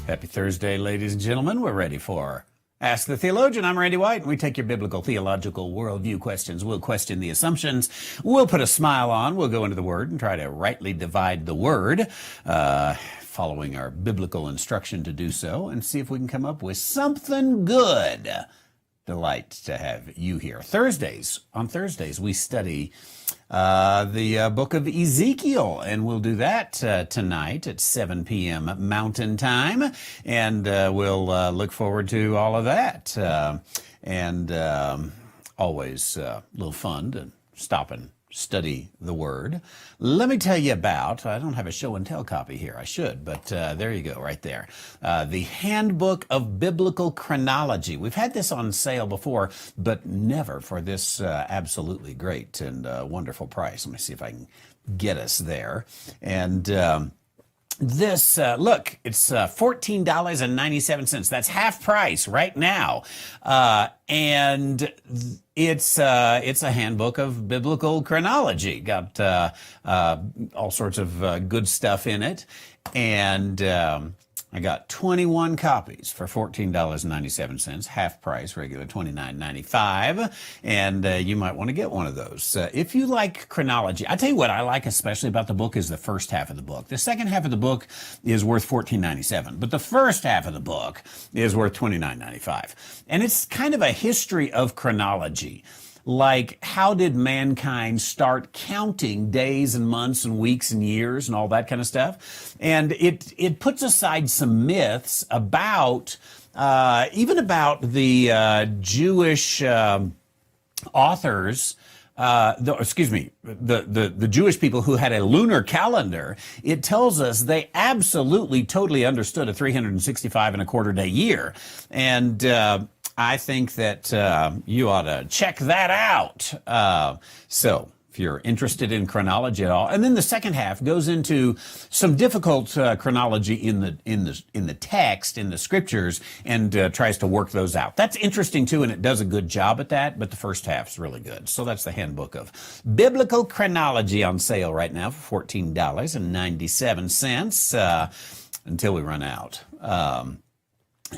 Happy Thursday, ladies and gentlemen. We're ready for Ask the Theologian. I'm Randy White, and we take your biblical, theological, worldview questions. We'll question the assumptions. We'll put a smile on. We'll go into the Word and try to rightly divide the Word, following our biblical instruction to do so, and see if we can come up with something good. Delight to have you here. On Thursdays, we study the book of Ezekiel, and we'll do that tonight at 7 p.m. Mountain Time, and we'll look forward to all of that. Always a little fun to stop and study the Word. Let me tell you about, I don't have a show and tell copy here, I should, but there you go, right there. The Handbook of Biblical Chronology. We've had this on sale before, but never for this absolutely great and wonderful price. Let me see if I can get us there. And this, look, it's $14.97. That's half price right now. And it's a handbook of biblical chronology. Got all sorts of good stuff in it. And I got 21 copies for $14.97, half price, regular $29.95, and you might want to get one of those. If you like chronology, I tell you what I like especially about the book is the first half of the book. The second half of the book is worth $14.97, but the first half of the book is worth $29.95. And it's kind of a history of chronology. Like, how did mankind start counting days and months and weeks and years and all that kind of stuff? And it puts aside some myths about, even about the Jewish authors, the Jewish people who had a lunar calendar. It tells us they absolutely, totally understood a 365 and a quarter day year. And I think that you ought to check that out. So if you're interested in chronology at all, and then the second half goes into some difficult chronology in the text, in the scriptures, and tries to work those out. That's interesting too, and it does a good job at that. But the first half's really good. So that's the Handbook of Biblical Chronology on sale right now for $14.97 until we run out.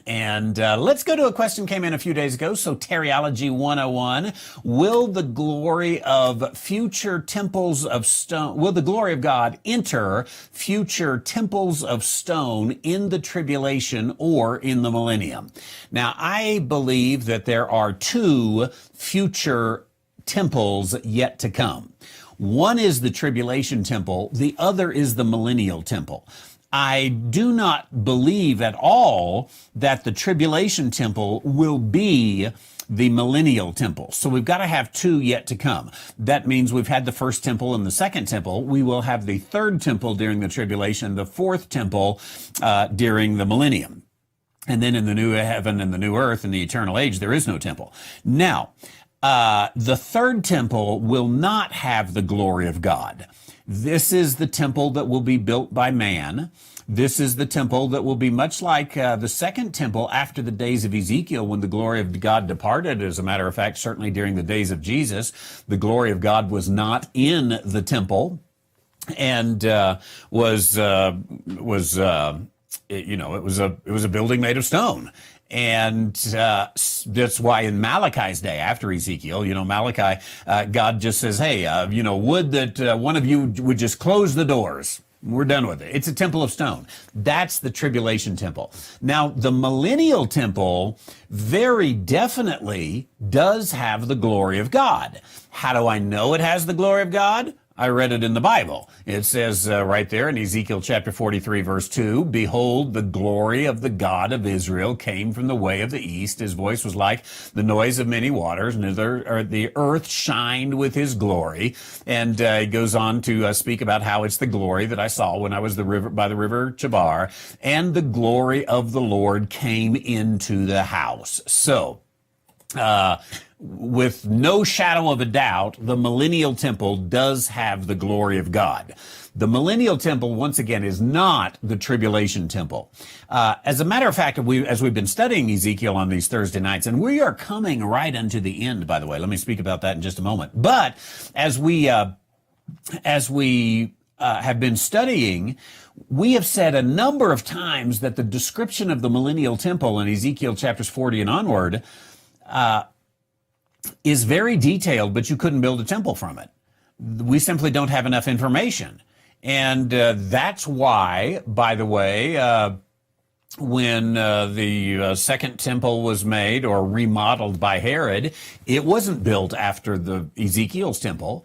And let's go to a question came in a few days ago. Soteriology 101. Will the glory of future temples of stone, will the glory of God enter future temples of stone in the tribulation or in the millennium? Now, I believe that there are two future temples yet to come. One is the tribulation temple. The other is the millennial temple. I do not believe at all that the tribulation temple will be the millennial temple. So we've got to have two yet to come. That means we've had the first temple and the second temple. We will have the third temple during the tribulation, the fourth temple during the millennium. And then in the new heaven and the new earth and the eternal age, there is no temple. Now, the third temple will not have the glory of God. This is the temple that will be built by man. This is the temple that will be much like the second temple after the days of Ezekiel when the glory of God departed. As a matter of fact, certainly during the days of Jesus, the glory of God was not in the temple and it was a building made of stone. And that's why in Malachi's day, after Ezekiel, Malachi, God just says, hey, would that one of you would just close the doors. We're done with it. It's a temple of stone. That's the tribulation temple. Now, the millennial temple very definitely does have the glory of God. How do I know it has the glory of God? I read it in the Bible. It says right there in Ezekiel chapter 43, verse 2, behold, the glory of the God of Israel came from the way of the east. His voice was like the noise of many waters, and the earth shined with his glory. And he goes on to speak about how it's the glory that I saw when I was by the river Chabar, and the glory of the Lord came into the house. So, with no shadow of a doubt, the millennial temple does have the glory of God. The millennial temple, once again, is not the tribulation temple. As a matter of fact, as we've been studying Ezekiel on these Thursday nights, and we are coming right unto the end, by the way. Let me speak about that in just a moment. But as we have been studying, we have said a number of times that the description of the millennial temple in Ezekiel chapters 40 and onward is very detailed, but you couldn't build a temple from it. We simply don't have enough information. And that's why, by the way, when the second temple was made or remodeled by Herod, it wasn't built after the Ezekiel's temple,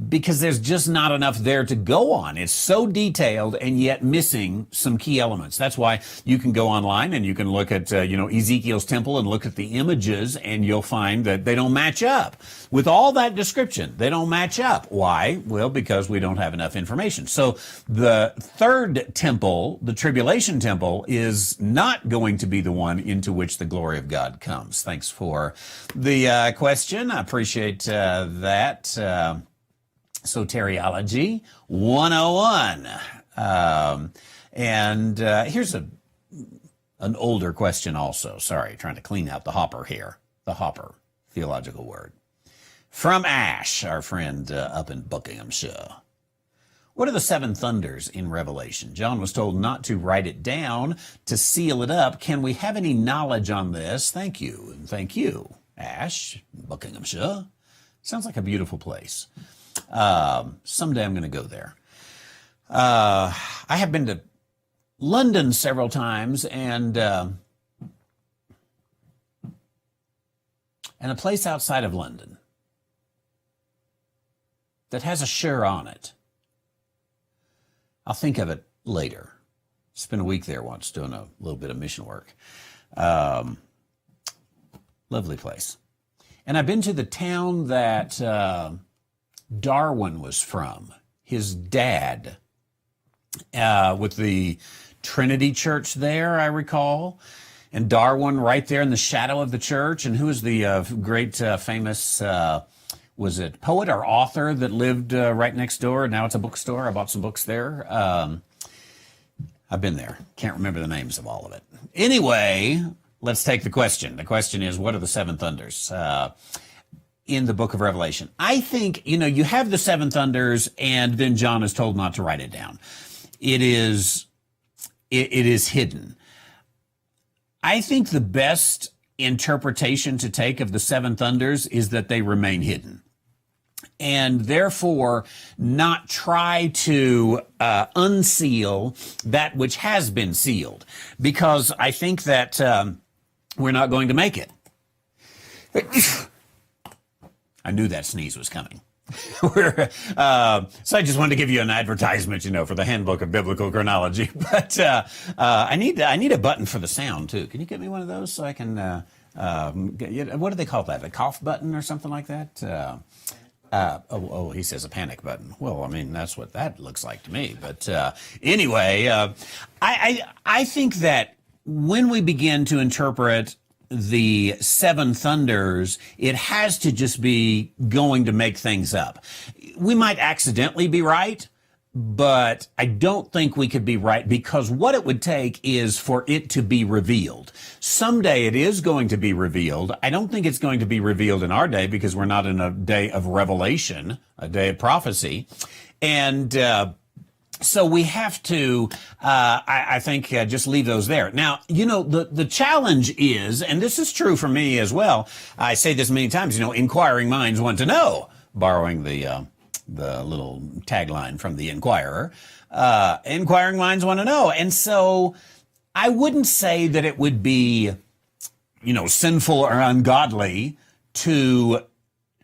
because there's just not enough there to go on. It's so detailed and yet missing some key elements. That's why you can go online and you can look at, Ezekiel's temple and look at the images, and you'll find that they don't match up. With all that description, they don't match up. Why? Well, because we don't have enough information. So the third temple, the tribulation temple, is not going to be the one into which the glory of God comes. Thanks for the question. I appreciate that. Soteriology 101. Here's an older question also. Sorry, trying to clean out the hopper here. The hopper, theological word. From Ash, our friend up in Buckinghamshire. What are the seven thunders in Revelation? John was told not to write it down, to seal it up. Can we have any knowledge on this? Thank you. And thank you, Ash, Buckinghamshire. Sounds like a beautiful place. Someday I'm going to go there. I have been to London several times, and a place outside of London that has a shire on it. I'll think of it later. Spent a week there once doing a little bit of mission work. Lovely place. And I've been to the town that Darwin was from. His dad, with the Trinity Church there, I recall. And Darwin right there in the shadow of the church. And who was the great famous, was it poet or author that lived right next door? Now it's a bookstore. I bought some books there. I've been there. Can't remember the names of all of it. Anyway, let's take the question. The question is, what are the seven thunders in the book of Revelation? I think, you have the seven thunders, and then John is told not to write it down. It is hidden. I think the best interpretation to take of the seven thunders is that they remain hidden, and therefore not try to unseal that which has been sealed, because I think that we're not going to make it. I knew that sneeze was coming. So I just wanted to give you an advertisement, for the Handbook of Biblical Chronology. But I need a button for the sound too. Can you get me one of those so I can? What do they call that? A cough button or something like that? He says a panic button. Well, I mean, that's what that looks like to me. But anyway, I think that when we begin to interpret the seven thunders, it has to just be going to make things up. We might accidentally be right, but I don't think we could be right, because what it would take is for it to be revealed. Someday it is going to be revealed. I don't think it's going to be revealed in our day, because we're not in a day of revelation, a day of prophecy. And so we have to, I think, just leave those there. Now, the challenge is, and this is true for me as well, I say this many times, inquiring minds want to know, borrowing the little tagline from the Inquirer. Inquiring minds want to know. And so I wouldn't say that it would be, sinful or ungodly to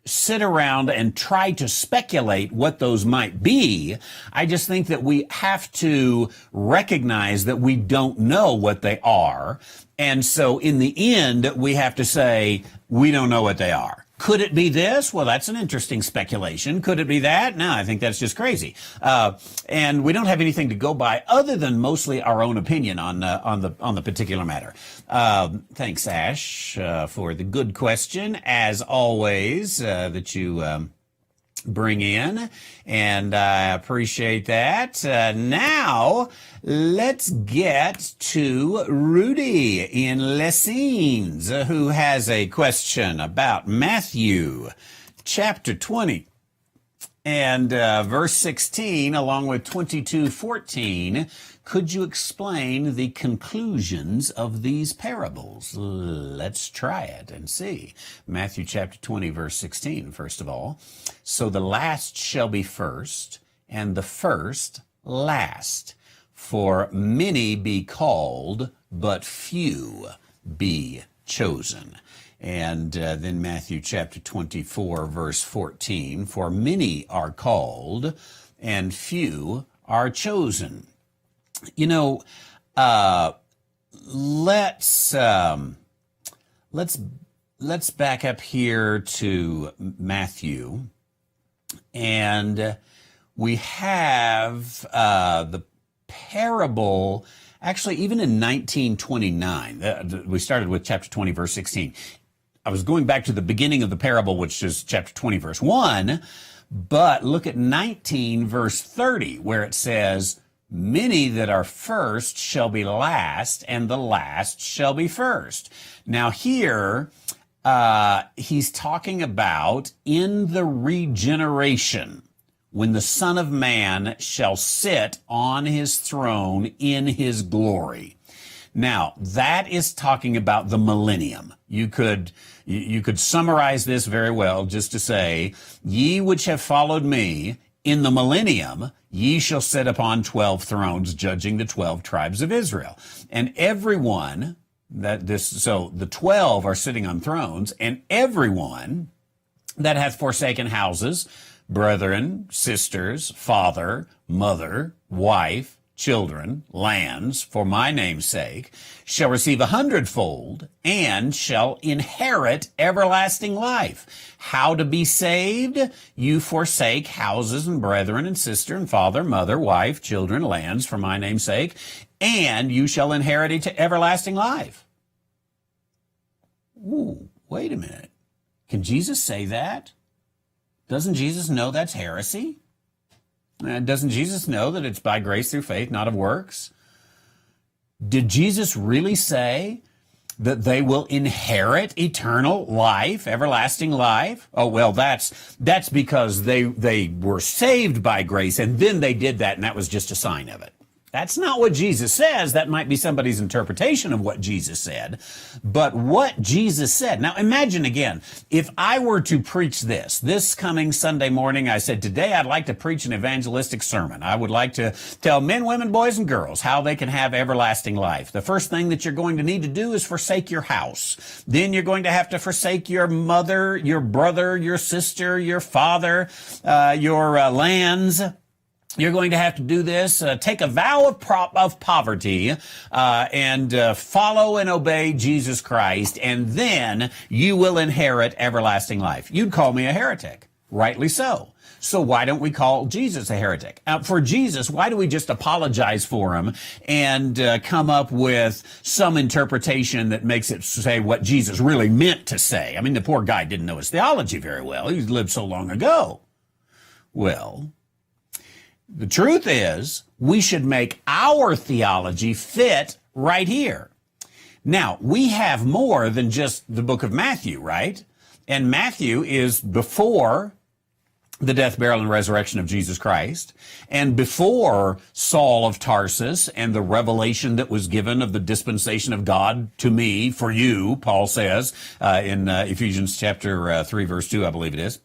sit around and try to speculate what those might be. I just think that we have to recognize that we don't know what they are. And so in the end, we have to say, we don't know what they are. Could it be this? Well, that's an interesting speculation. Could it be that? No, I think that's just crazy. And we don't have anything to go by other than mostly our own opinion on the particular matter. Thanks, Ash, for the good question, as always, that you bring in, and I appreciate that. Now, let's get to Rudy in Lessines, who has a question about Matthew chapter 20. And verse 16, along with 22:14, could you explain the conclusions of these parables? Let's try it and see. Matthew chapter 20, verse 16, first of all. So the last shall be first, and the first last. For many be called, but few be chosen. And then Matthew chapter 24, verse 14, for many are called and few are chosen. You know, let's back up here to Matthew, and we have the parable. Actually, even in 1929, we started with chapter 20, verse 16. I was going back to the beginning of the parable, which is chapter 20, verse 1, but look at 19, verse 30, where it says, many that are first shall be last, and the last shall be first. Now here, he's talking about in the regeneration, when the Son of Man shall sit on his throne in his glory. Now, that is talking about the millennium. You could summarize this very well just to say, ye which have followed me in the millennium, ye shall sit upon 12 thrones, judging the 12 tribes of Israel. And everyone so the 12 are sitting on thrones, and everyone that hath forsaken houses, brethren, sisters, father, mother, wife, children, lands, for my name's sake, shall receive 100-fold and shall inherit everlasting life. How to be saved? You forsake houses and brethren and sister and father, mother, wife, children, lands, for my name's sake, and you shall inherit everlasting life. Ooh, wait a minute. Can Jesus say that? Doesn't Jesus know that's heresy? Doesn't Jesus know that it's by grace through faith, not of works? Did Jesus really say that they will inherit eternal life, everlasting life? Oh, well, that's because they were saved by grace, and then they did that, and that was just a sign of it. That's not what Jesus says. That might be somebody's interpretation of what Jesus said. But what Jesus said. Now imagine again, if I were to preach this coming Sunday morning, I said, today I'd like to preach an evangelistic sermon. I would like to tell men, women, boys, and girls how they can have everlasting life. The first thing that you're going to need to do is forsake your house. Then you're going to have to forsake your mother, your brother, your sister, your father, your lands. You're going to have to do this, take a vow of poverty, and follow and obey Jesus Christ, and then you will inherit everlasting life. You'd call me a heretic. Rightly so. So why don't we call Jesus a heretic? For Jesus, why do we just apologize for him and come up with some interpretation that makes it say what Jesus really meant to say? I mean, the poor guy didn't know his theology very well. He lived so long ago. Well, the truth is, we should make our theology fit right here. Now, we have more than just the book of Matthew, right? And Matthew is before the death, burial, and resurrection of Jesus Christ, and before Saul of Tarsus and the revelation that was given of the dispensation of God to me, for you, Paul says in Ephesians chapter 3, verse 2, I believe it is.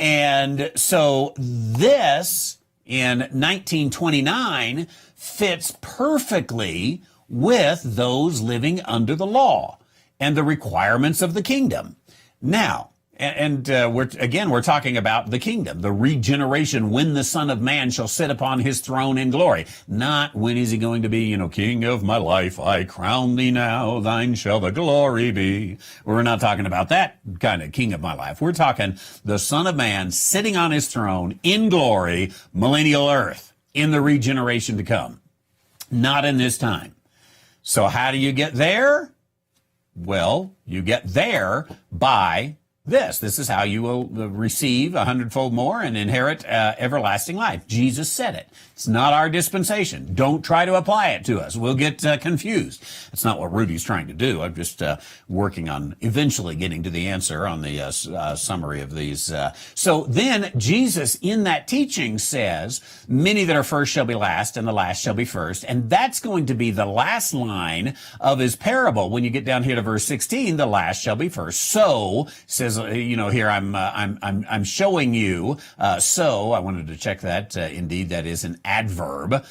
And so this, in 1929, fits perfectly with those living under the law and the requirements of the kingdom. Now, we're talking about the kingdom, the regeneration, when the Son of Man shall sit upon his throne in glory. Not when is he going to be, king of my life, I crown thee now, thine shall the glory be. We're not talking about that kind of king of my life. We're talking the Son of Man sitting on his throne in glory, millennial earth, in the regeneration to come. Not in this time. So how do you get there? Well, you get there by This is how you will receive 100-fold more and inherit everlasting life. Jesus said it. It's not our dispensation. Don't try to apply it to us. We'll get confused. That's not what Rudy's trying to do. I'm just working on eventually getting to the answer on the summary of these. So then Jesus in that teaching says, many that are first shall be last, and the last shall be first. And that's going to be the last line of his parable. When you get down here to verse 16, the last shall be first. So, says, here I'm showing you, so I wanted to check that. Indeed, that is an adverb.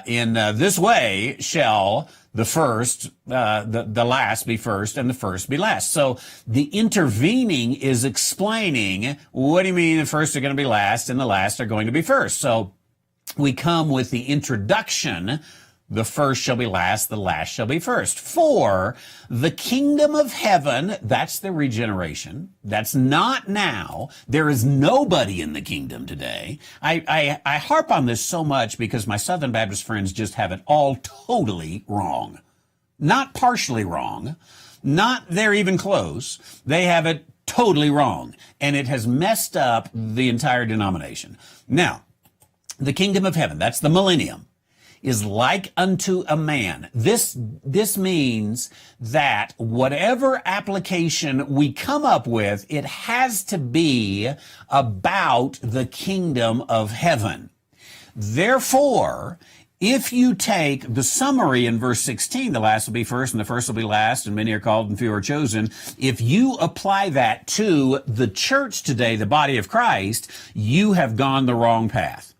In this way shall the first, the last be first and the first be last. So the intervening is explaining, what do you mean the first are going to be last and the last are going to be first? So we come with the introduction, the first shall be last, the last shall be first. For the kingdom of heaven, that's the regeneration. That's not now. There is nobody in the kingdom today. I harp on this so much because my Southern Baptist friends just have it all totally wrong. Not partially wrong. Not they're even close. They have it totally wrong. And it has messed up the entire denomination. Now, the kingdom of heaven, that's the millennium, is like unto a man. This means that whatever application we come up with, it has to be about the kingdom of heaven. Therefore, if you take the summary in verse 16, the last will be first and the first will be last, and many are called and few are chosen. If you apply that to the church today, the body of Christ, you have gone the wrong path.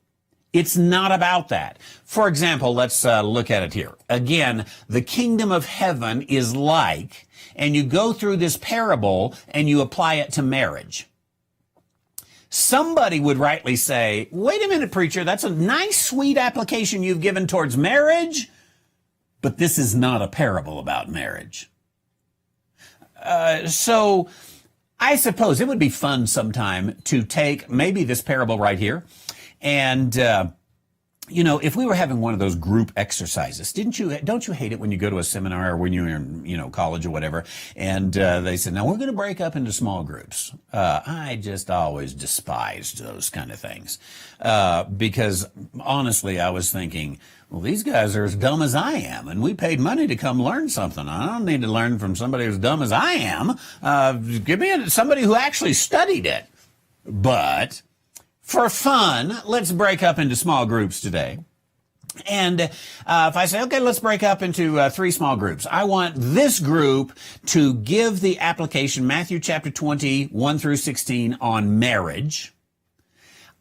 It's not about that. For example, let's look at it here. Again, the kingdom of heaven is like, and you go through this parable and you apply it to marriage. Somebody would rightly say, wait a minute, preacher, that's a nice, sweet application you've given towards marriage, but this is not a parable about marriage. So I suppose it would be fun sometime to take maybe this parable right here. And, if we were having one of those group exercises, don't you hate it when you go to a seminar or when you're in, college or whatever, and they said, now we're going to break up into small groups. I just always despised those kind of things, because honestly, I was thinking, well, these guys are as dumb as I am, and we paid money to come learn something. I don't need to learn from somebody as dumb as I am. Give me somebody who actually studied it. But for fun, let's break up into small groups today. And if I say, okay, let's break up into 3 small groups. I want this group to give the application, Matthew chapter 20, 1 through 16, on marriage.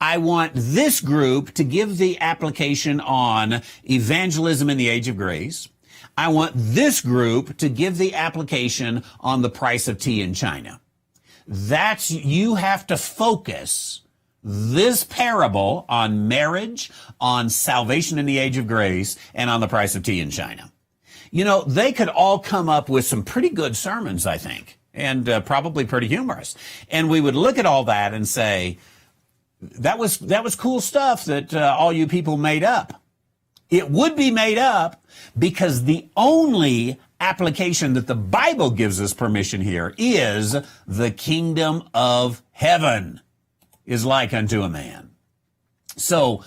I want this group to give the application on evangelism in the age of grace. I want this group to give the application on the price of tea in China. You have to focus this parable on marriage, on salvation in the age of grace, and on the price of tea in China. They could all come up with some pretty good sermons, I think, and probably pretty humorous. And we would look at all that and say, that was cool stuff that all you people made up. It would be made up because the only application that the Bible gives us permission here is the kingdom of heaven is like unto a man. So,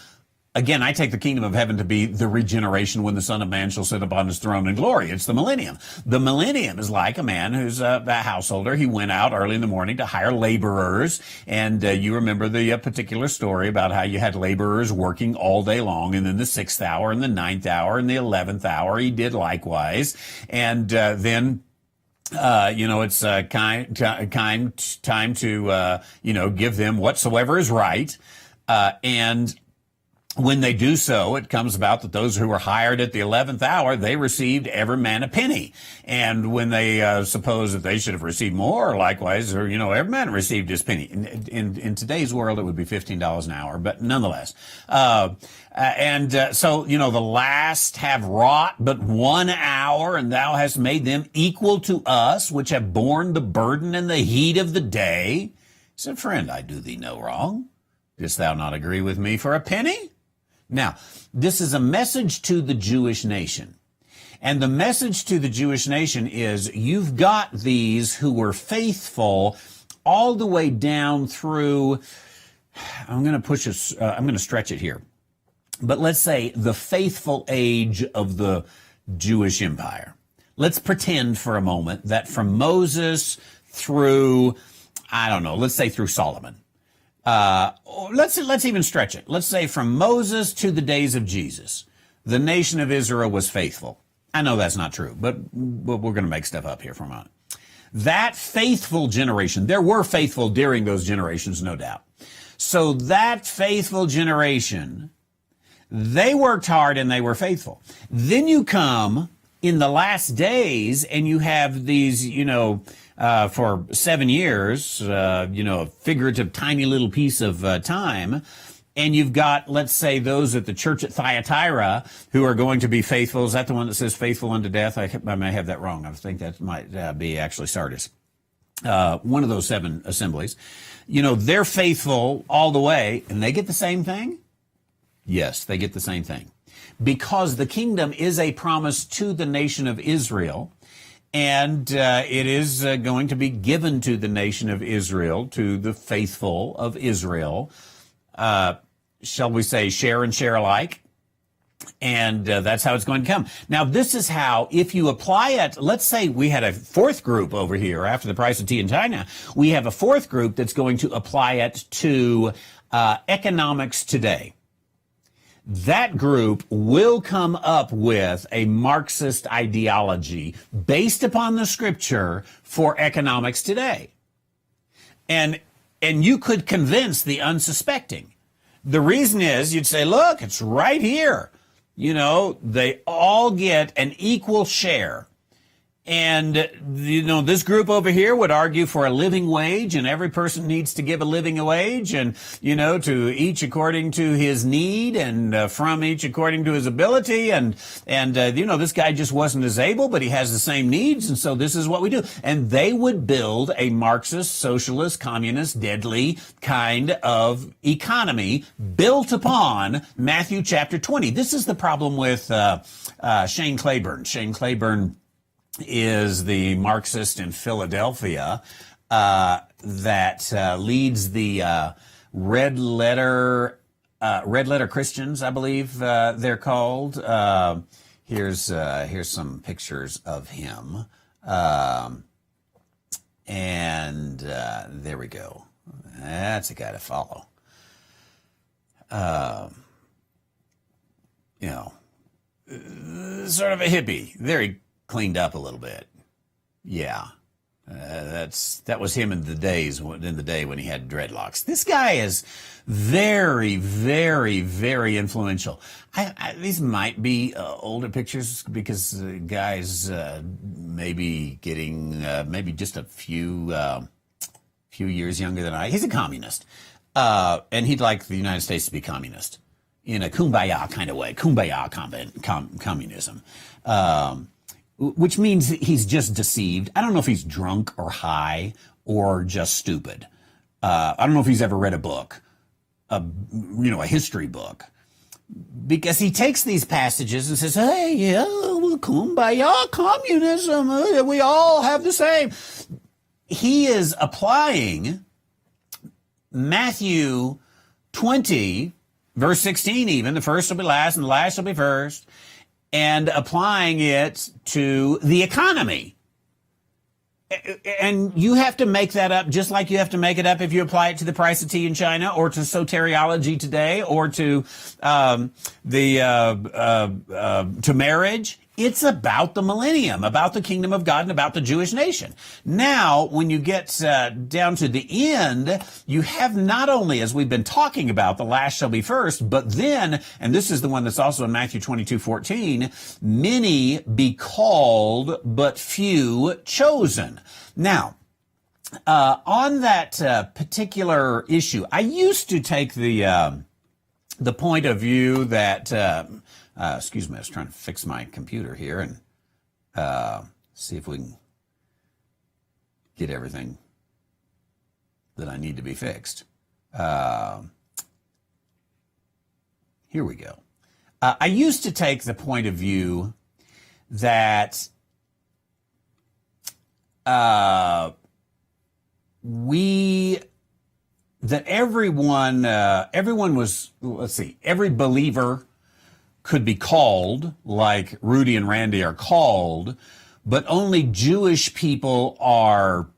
again, I take the kingdom of heaven to be the regeneration when the Son of Man shall sit upon his throne in glory. It's the millennium. The millennium is like a man who's a householder. He went out early in the morning to hire laborers. And you remember the particular story about how you had laborers working all day long. And then the 6th hour and the 9th hour and the 11th hour, he did likewise. And then it's time to, give them whatsoever is right. And when they do so, it comes about that those who were hired at the 11th hour, they received every man a penny. And when they suppose that they should have received more, likewise, or, every man received his penny. In today's world, it would be $15 an hour, but nonetheless. So, the last have wrought but 1 hour, and thou hast made them equal to us, which have borne the burden and the heat of the day. He said, friend, I do thee no wrong. Didst thou not agree with me for a penny? Now, this is a message to the Jewish nation. And the message to the Jewish nation is, you've got these who were faithful all the way down through, I'm going to stretch it here. But let's say the faithful age of the Jewish Empire. Let's pretend for a moment that from Moses through, I don't know, let's say through Solomon. Let's even stretch it. Let's say from Moses to the days of Jesus, the nation of Israel was faithful. I know that's not true, but we're going to make stuff up here for a moment. That faithful generation, there were faithful during those generations, no doubt. So that faithful generation, they worked hard and they were faithful. Then you come in the last days and you have these, for 7 years, a figurative tiny little piece of time. And you've got, let's say, those at the church at Thyatira who are going to be faithful. Is that the one that says faithful unto death? I may have that wrong. I think that might be actually Sardis. One of those 7 assemblies. They're faithful all the way, and they get the same thing? Yes, they get the same thing. Because the kingdom is a promise to the nation of Israel, and it is going to be given to the nation of Israel, to the faithful of Israel. Shall we say, share and share alike? And that's how it's going to come. Now, this is how, if you apply it, let's say we had a 4th group over here after the price of tea in China. We have a 4th group that's going to apply it to economics today. That group will come up with a Marxist ideology based upon the scripture for economics today. And you could convince the unsuspecting. The reason is you'd say, look, it's right here. They all get an equal share. And, this group over here would argue for a living wage, and every person needs to give a living wage, and, to each according to his need, and from each according to his ability. And this guy just wasn't as able, but he has the same needs, and so this is what we do. And they would build a Marxist, socialist, communist, deadly kind of economy built upon Matthew chapter 20. This is the problem with Shane Claiborne. Shane Claiborne is the Marxist in Philadelphia that leads the Red Letter Christians, I believe they're called. Here's some pictures of him, and there we go. That's a guy to follow. Sort of a hippie, very cleaned up a little bit. Yeah. That was him in the day when he had dreadlocks. This guy is very, very, very influential. These might be older pictures because the guy's maybe getting maybe just a few years younger than I. He's a communist, and he'd like the United States to be communist in a kumbaya kind of way. Kumbaya communism. Which means he's just deceived. I don't know if he's drunk or high or just stupid. I don't know if he's ever read a book, a history book, because he takes these passages and says, hey, yeah, well, kumbaya communism, we all have the same. He is applying Matthew 20, verse 16 even, the first will be last and the last will be first, and applying it to the economy. And you have to make that up just like you have to make it up if you apply it to the price of tea in China or to soteriology today or to to marriage. It's about the millennium, about the kingdom of God, and about the Jewish nation. Now, when you get down to the end, you have not only, as we've been talking about, the last shall be first, but then, and this is the one that's also in Matthew 22:14, many be called, but few chosen. Now, on that particular issue, I used to take the point of view that excuse me, I was trying to fix my computer here and see if we can get everything that I need to be fixed. Here we go. I used to take the point of view that we that everyone was, let's see, every believer could be called, like Rudy and Randy are called, but only Jewish people are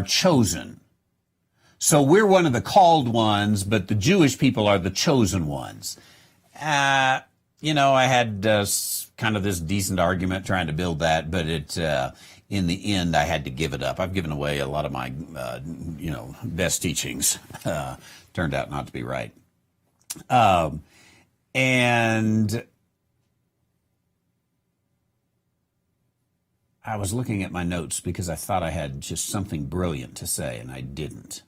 chosen. So we're one of the called ones, but the Jewish people are the chosen ones. I had kind of this decent argument trying to build that, but in the end, I had to give it up. I've given away a lot of my, best teachings. Turned out not to be right. And I was looking at my notes because I thought I had just something brilliant to say, and I didn't.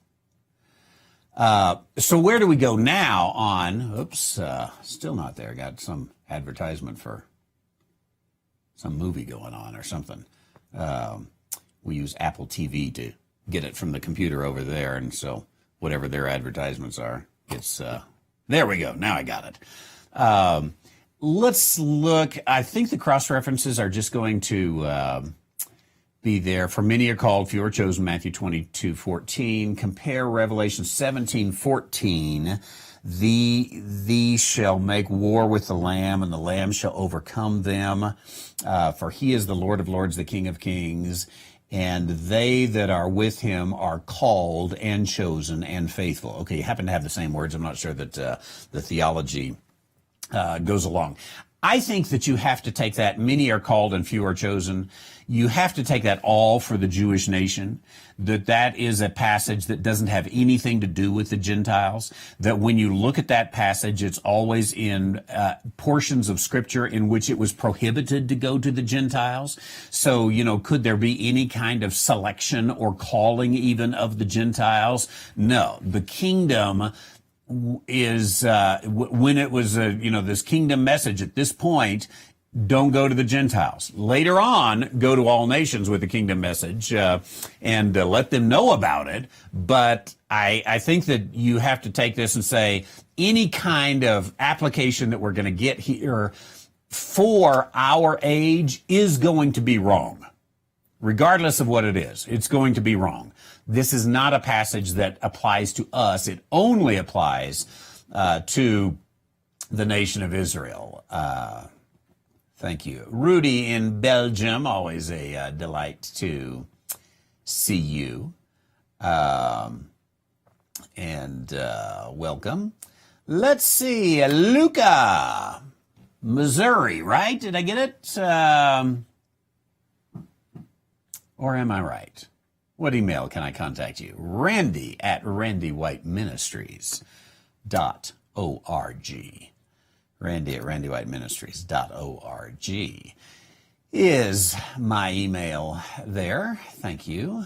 So where do we go now on, still not there. Got some advertisement for some movie going on or something. We use Apple TV to get it from the computer over there, and so whatever their advertisements are, there we go. Now I got it. Let's look. I think the cross-references are just going to be there. For many are called, few are chosen, Matthew 22:14. Compare Revelation 17:14. These shall make war with the Lamb, and the Lamb shall overcome them. For he is the Lord of lords, the King of kings. And they that are with him are called and chosen and faithful. Okay, you happen to have the same words. I'm not sure that the theology goes along. I think that you have to take that, many are called and few are chosen. You have to take that all for the Jewish nation, that is a passage that doesn't have anything to do with the Gentiles, that when you look at that passage, it's always in portions of Scripture in which it was prohibited to go to the Gentiles. So, could there be any kind of selection or calling even of the Gentiles? No. The kingdom is when it was this kingdom message at this point, don't go to the Gentiles. Later on, go to all nations with the kingdom message and let them know about it. But I think that you have to take this and say any kind of application that we're going to get here for our age is going to be wrong. Regardless of what it is, it's going to be wrong. This is not a passage that applies to us. It only applies to the nation of Israel. Thank you. Rudy in Belgium, always a delight to see you. And welcome. Let's see, Luca, Missouri, right? Did I get it? Or am I right? What email can I contact you? Randy at randywhiteministries.org. Randy at randywhiteministries.org is my email there. Thank you.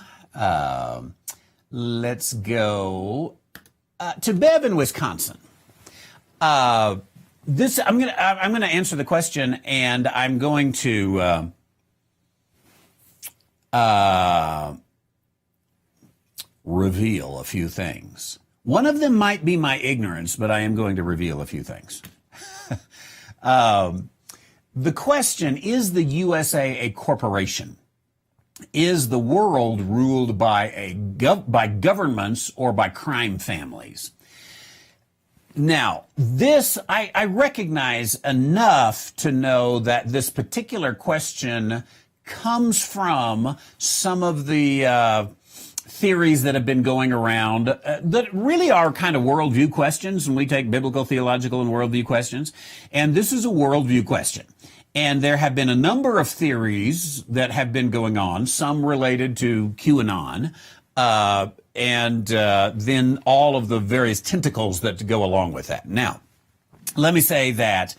Let's go to Bev in Wisconsin. I'm gonna answer the question, and I'm going to reveal a few things. One of them might be my ignorance, but I am going to reveal a few things. The question, is the USA a corporation? Is the world ruled by by governments or by crime families? Now, this, I recognize enough to know that this particular question comes from some of the theories that have been going around that really are kind of worldview questions, and we take biblical, theological, and worldview questions. And this is a worldview question. And there have been a number of theories that have been going on, some related to QAnon, and then all of the various tentacles that go along with that. Now, let me say that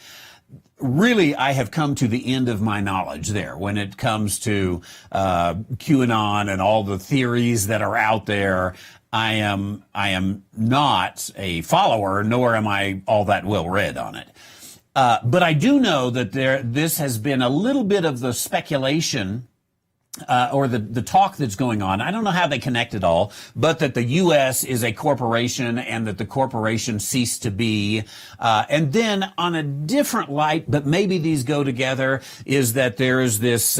really, I have come to the end of my knowledge there when it comes to QAnon and all the theories that are out there. I am not a follower, nor am I all that well read on it. But I do know that this has been a little bit of the speculation or the talk that's going on, I don't know how they connect it all, but that the U.S. is a corporation and that the corporation ceased to be. And then on a different light, but maybe these go together, is that there is this,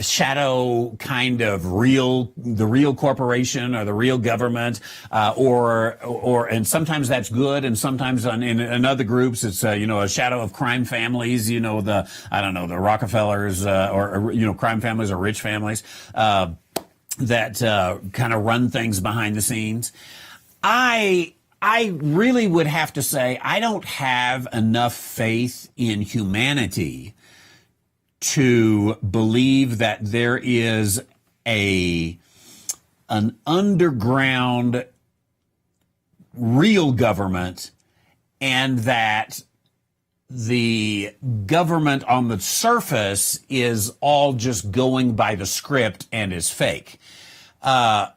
shadow kind of the real corporation or the real government, and sometimes that's good, and sometimes in other groups it's, a shadow of crime families, the Rockefellers, or crime families or rich families that kind of run things behind the scenes. I really would have to say I don't have enough faith in humanity to believe that there is an underground real government, and that the government on the surface is all just going by the script and is fake.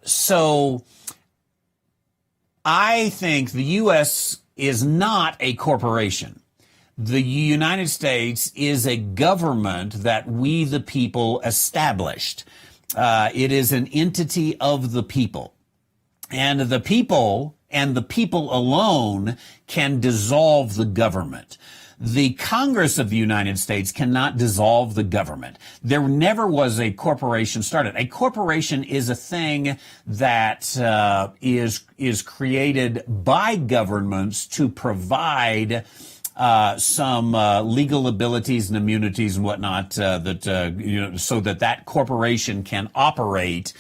So I think the U.S. is not a corporation. The United States is a government that we, the people, established. It is an entity of the people. And the people alone can dissolve the government. The Congress of the United States cannot dissolve the government. There never was a corporation started. A corporation is a thing that is created by governments to provide some legal abilities and immunities and whatnot, so that corporation can operate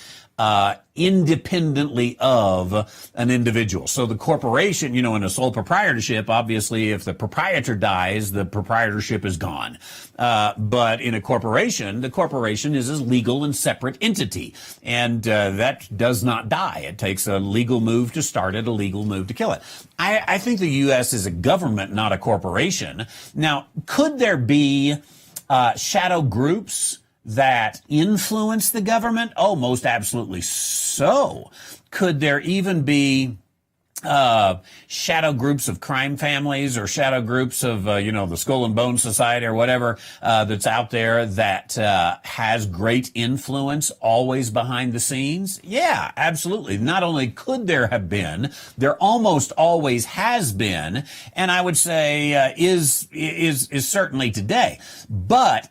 independently of an individual. So the corporation, in a sole proprietorship, obviously, if the proprietor dies, the proprietorship is gone. But in a corporation, the corporation is a legal and separate entity. And that does not die. It takes a legal move to start it, a legal move to kill it. I think the U.S. is a government, not a corporation. Now, could there be shadow groups that influence the government? Oh, most absolutely so. Could there even be shadow groups of crime families or shadow groups of, the Skull and Bone Society or whatever that's out there that has great influence always behind the scenes? Yeah, absolutely. Not only could there have been, there almost always has been, and I would say is certainly today. But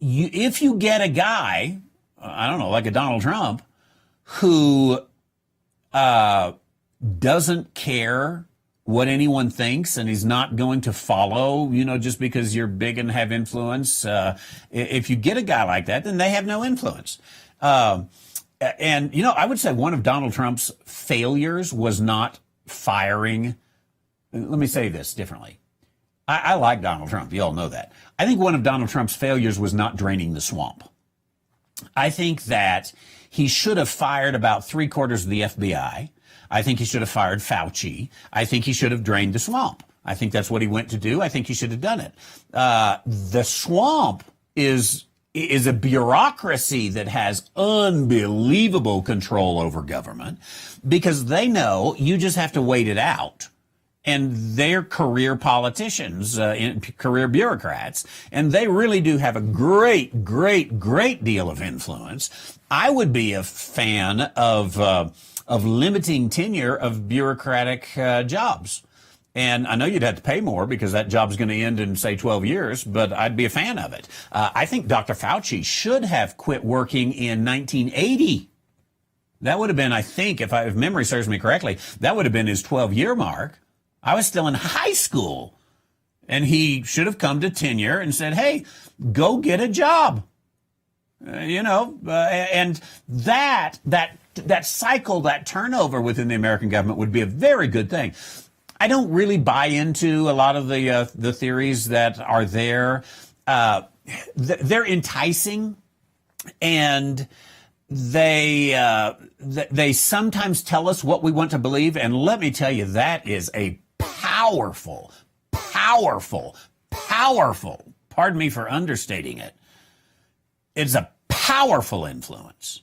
if you get a guy, like a Donald Trump, who doesn't care what anyone thinks, and he's not going to follow, just because you're big and have influence. If you get a guy like that, then they have no influence. I would say one of Donald Trump's failures was not firing. Let me say this differently. I like Donald Trump. You all know that. I think one of Donald Trump's failures was not draining the swamp. I think that he should have fired about 3/4 of the FBI. I think he should have fired Fauci. I think he should have drained the swamp. I think that's what he went to do. I think he should have done it. The swamp is a bureaucracy that has unbelievable control over government, because they know you just have to wait it out. And they're career politicians, career bureaucrats, and they really do have a great, great, great deal of influence. I would be a fan of limiting tenure of bureaucratic jobs. And I know you'd have to pay more because that job's going to end in, say, 12 years, but I'd be a fan of it. I think Dr. Fauci should have quit working in 1980. That would have been, I think, if memory serves me correctly, that would have been his 12-year mark. I was still in high school, and he should have come to tenure and said, hey, go get a job. And that cycle, that turnover within the American government would be a very good thing. I don't really buy into a lot of the theories that are there. They're enticing, and they sometimes tell us what we want to believe. And let me tell you, that is a powerful, pardon me for understating it, it's a powerful influence.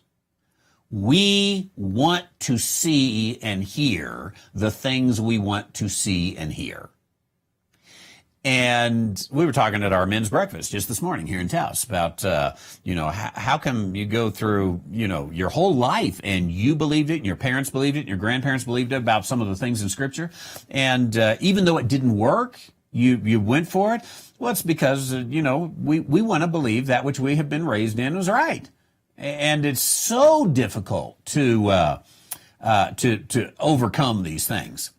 We want to see and hear the things we want to see and hear. And we were talking at our men's breakfast just this morning here in Taos about, how come you go through, your whole life and you believed it and your parents believed it and your grandparents believed it about some of the things in Scripture. And even though it didn't work, you went for it. Well, it's because, we want to believe that which we have been raised in was right. And it's so difficult to overcome these things.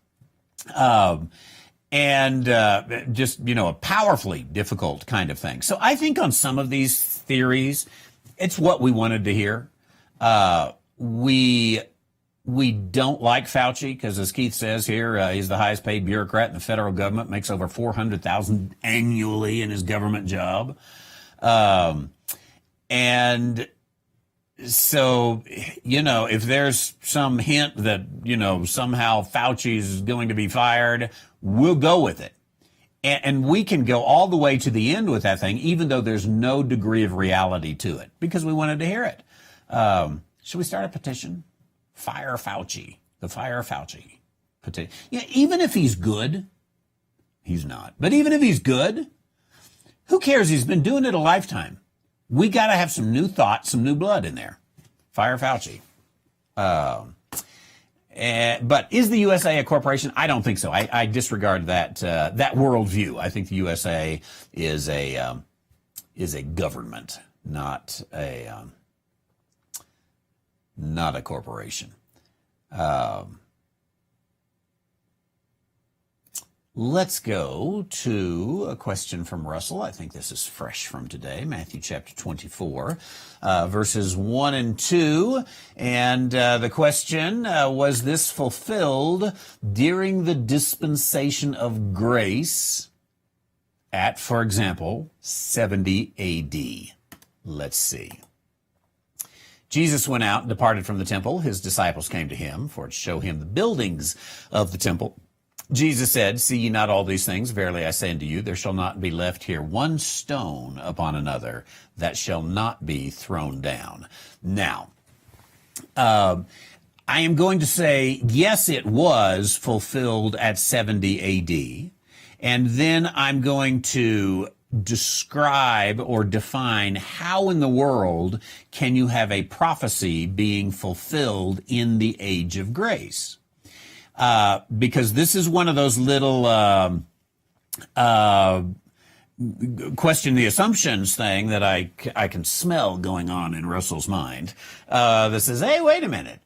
Just, a powerfully difficult kind of thing. So I think on some of these theories, it's what we wanted to hear. We don't like Fauci because, as Keith says here, he's the highest paid bureaucrat in the federal government, makes over $400,000 annually in his government job. And so, if there's some hint that, somehow Fauci's going to be fired, we'll go with it. And we can go all the way to the end with that thing, even though there's no degree of reality to it, because we wanted to hear it. Should we start a petition? Fire Fauci. The Fire Fauci petition. Yeah, even if he's good, he's not. But even if he's good, who cares? He's been doing it a lifetime. We got to have some new thought, some new blood in there. Fire Fauci. But is the USA a corporation? I don't think so. I disregard that worldview. I think the USA is a government, not a corporation. Let's go to a question from Russell. I think this is fresh from today, Matthew chapter 24, verses 1 and 2. And the question, was this fulfilled during the dispensation of grace at, for example, 70 A.D.? Let's see. Jesus went out and departed from the temple. His disciples came to him for to show him the buildings of the temple. Jesus said, "See ye not all these things? Verily I say unto you, there shall not be left here one stone upon another that shall not be thrown down." Now, I am going to say, yes, it was fulfilled at 70 A.D., and then I'm going to describe or define how in the world can you have a prophecy being fulfilled in the age of grace. Because this is one of those little question the assumptions thing that I can smell going on in Russell's mind. That says, hey, wait a minute.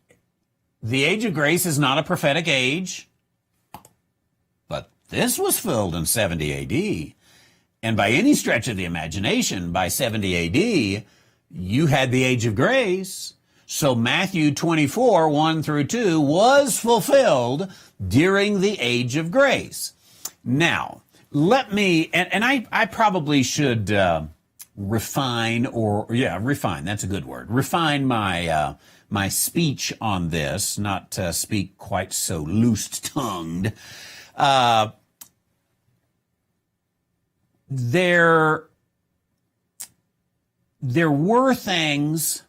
The age of grace is not a prophetic age, but this was filled in 70 A.D., and by any stretch of the imagination, by 70 A.D., you had the age of grace. So Matthew 24, 1 through 2 was fulfilled during the age of grace. Now, let me, and I probably should refine, that's a good word. Refine my my speech on this, not speak quite so loose-tongued. There were things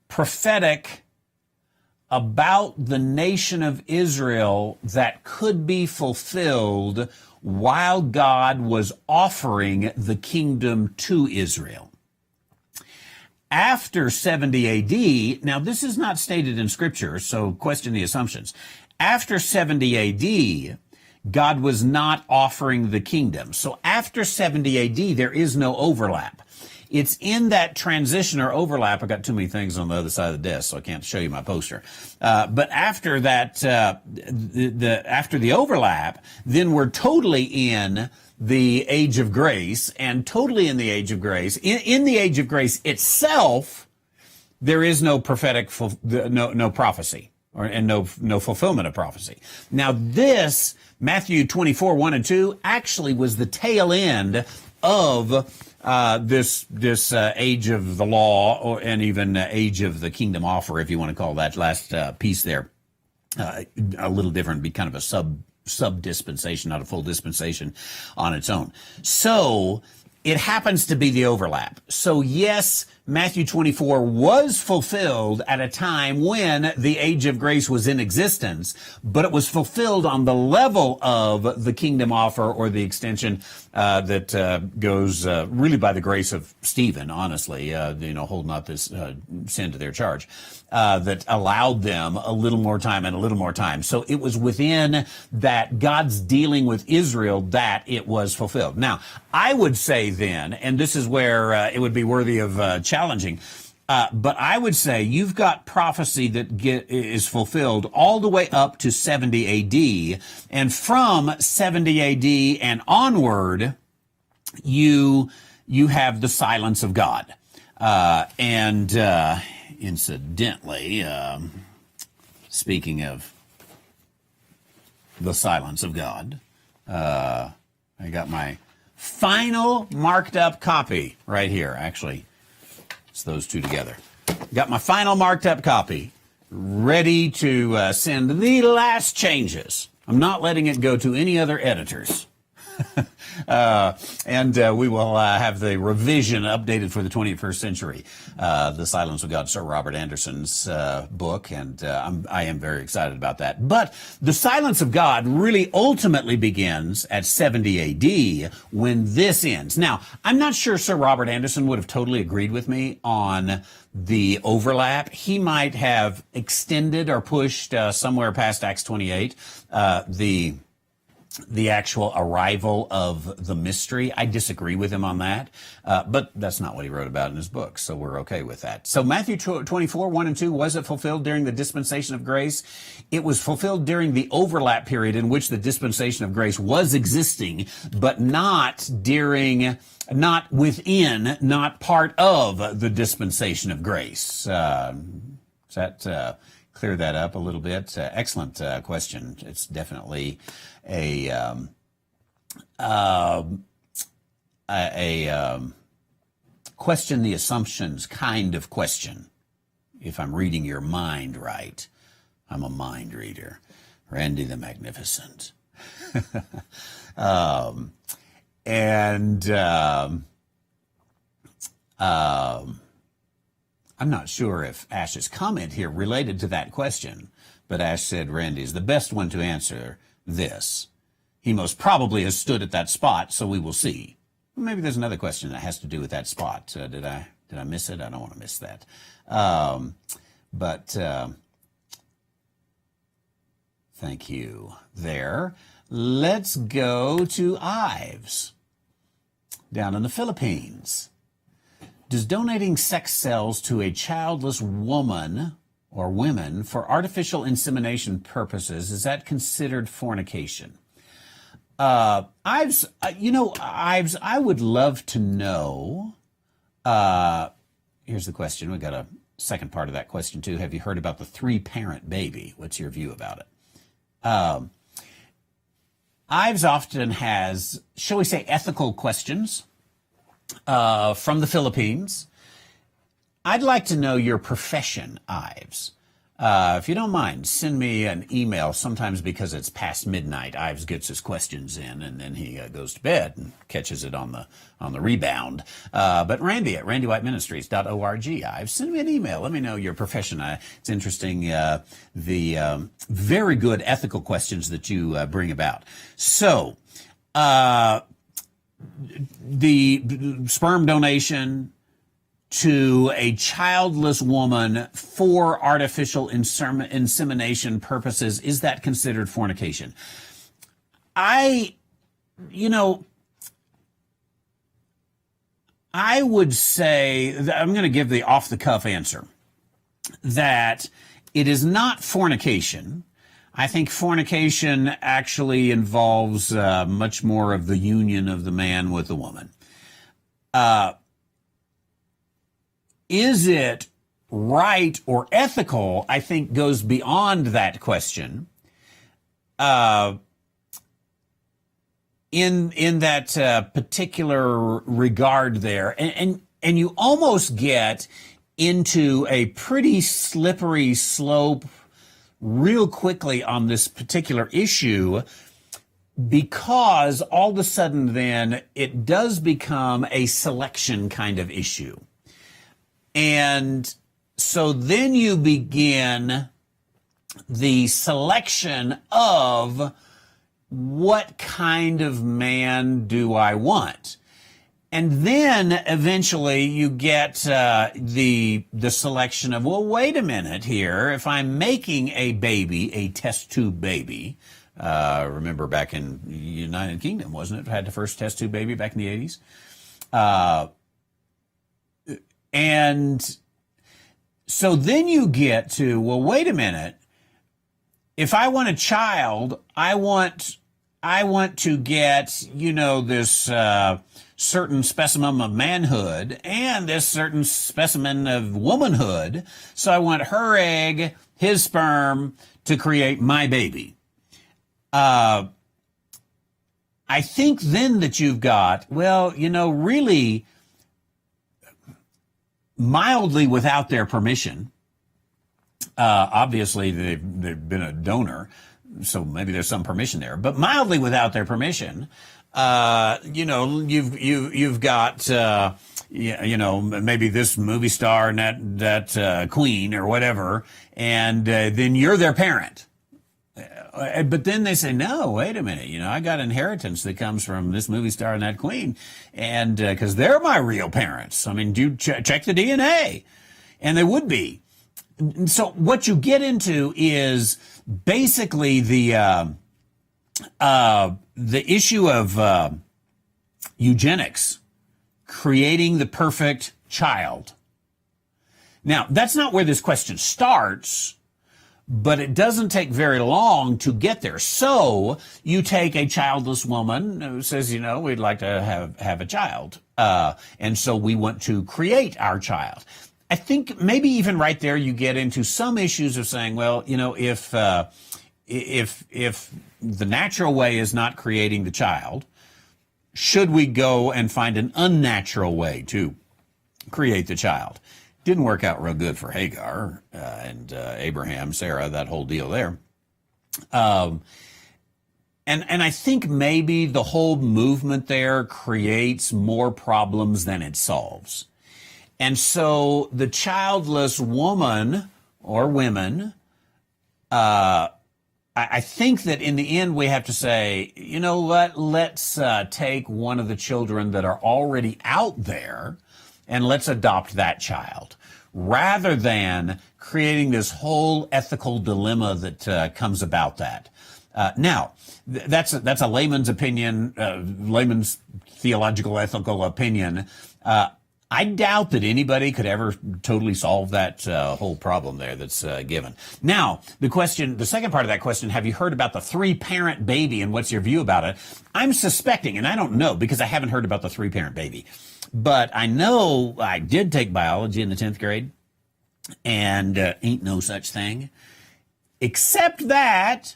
prophetic about the nation of Israel that could be fulfilled while God was offering the kingdom to Israel. After 70 A.D., now this is not stated in Scripture, so question the assumptions. After 70 A.D., God was not offering the kingdom. So after 70 A.D., there is no overlap. It's in that transition or overlap. I got too many things on the other side of the desk, so I can't show you my poster. But after that, after the overlap, then we're totally in the age of grace, and totally in the age of grace. In the age of grace itself, there is no prophetic, no prophecy, and no fulfillment of prophecy. Now this Matthew 24, 1 and 2 actually was the tail end of this age of the law, and even age of the kingdom offer, if you want to call that last piece there a little different, be kind of a sub dispensation, not a full dispensation on its own. So it happens to be the overlap. So yes, Matthew 24 was fulfilled at a time when the age of grace was in existence, but it was fulfilled on the level of the kingdom offer, or the extension that goes really by the grace of Stephen, honestly, hold not this sin to their charge, that allowed them a little more time and a little more time. So it was within that God's dealing with Israel that it was fulfilled. Now, I would say then, and this is where it would be worthy of challenging, but I would say you've got prophecy that is fulfilled all the way up to 70 AD, and from 70 AD and onward, you have the silence of God. Incidentally, speaking of the silence of God, I got my final marked up copy right here. Actually, it's those two together. Got my final marked up copy ready to send the last changes. I'm not letting it go to any other editors. We will have the revision updated for the 21st century, The Silence of God, Sir Robert Anderson's book, and I am very excited about that. But the silence of God really ultimately begins at 70 AD when this ends. Now, I'm not sure Sir Robert Anderson would have totally agreed with me on the overlap. He might have extended or pushed somewhere past Acts 28, the actual arrival of the mystery. I disagree with him on that, but that's not what he wrote about in his book, so we're okay with that. So Matthew 24, 1 and 2, was it fulfilled during the dispensation of grace? It was fulfilled during the overlap period in which the dispensation of grace was existing, but not within, not part of the dispensation of grace. Does that clear that up a little bit? Excellent question. It's definitely a question the assumptions kind of question. If I'm reading your mind right, I'm a mind reader. Randy the Magnificent. I'm not sure if Ash's comment here related to that question, but Ash said Randy is the best one to answer this. He most probably has stood at that spot, so we will see. Maybe there's another question that has to do with that spot. Did I miss it? I don't want to miss that. Thank you there. Let's go to Ives down in the Philippines. Does donating sex cells to a childless woman or women for artificial insemination purposes, is that considered fornication? Ives, Ives, I would love to know. Here's the question. We got a second part of that question too. Have you heard about the 3-parent baby? What's your view about it? Ives often has, shall we say, ethical questions from the Philippines. I'd like to know your profession, Ives. If you don't mind, send me an email, sometimes because it's past midnight. Ives gets his questions in, and then he goes to bed and catches it on the rebound. But Randy at randywhiteministries.org. Ives, send me an email. Let me know your profession. It's interesting, the very good ethical questions that you bring about. So, the sperm donation to a childless woman for artificial insemination purposes, is that considered fornication? I would say, I'm going to give the off-the-cuff answer, that it is not fornication. I think fornication actually involves much more of the union of the man with the woman. Is it right or ethical, I think, goes beyond that question. In that particular regard there. And you almost get into a pretty slippery slope real quickly on this particular issue, because all of a sudden then it does become a selection kind of issue. And so then you begin the selection of what kind of man do I want? And then eventually you get the selection of, well, wait a minute here. If I'm making a baby, a test tube baby, remember back in the United Kingdom, wasn't it? Had the first test tube baby back in the 80s. And so then you get to, well, wait a minute. If I want a child, I want to get, this certain specimen of manhood and this certain specimen of womanhood. So I want her egg, his sperm to create my baby. I think then that you've got, really mildly without their permission. Obviously they've been a donor, so maybe there's some permission there, but mildly without their permission, you've got, maybe this movie star and that queen or whatever, and then you're their parent. But then they say, no, wait a minute, I got inheritance that comes from this movie star and that queen, and because they're my real parents. I mean, do check the DNA, and they would be. So what you get into is basically the issue of eugenics, creating the perfect child. Now, that's not where this question starts, but it doesn't take very long to get there. So you take a childless woman who says, we'd like to have a child, and so we want to create our child. I think maybe even right there you get into some issues of saying, well, if the natural way is not creating the child, should we go and find an unnatural way to create the child? Didn't work out real good for Hagar and Abraham, Sarah, that whole deal there. And I think maybe the whole movement there creates more problems than it solves. And so the childless woman or women, I think that in the end we have to say, let's take one of the children that are already out there and let's adopt that child, rather than creating this whole ethical dilemma that comes about that. Now, that's a layman's opinion, layman's theological, ethical opinion. I doubt that anybody could ever totally solve that whole problem there that's given. Now, the second part of that question, have you heard about the three-parent baby and what's your view about it? I'm suspecting, and I don't know because I haven't heard about the three-parent baby, but I know I did take biology in the 10th grade, and ain't no such thing, except that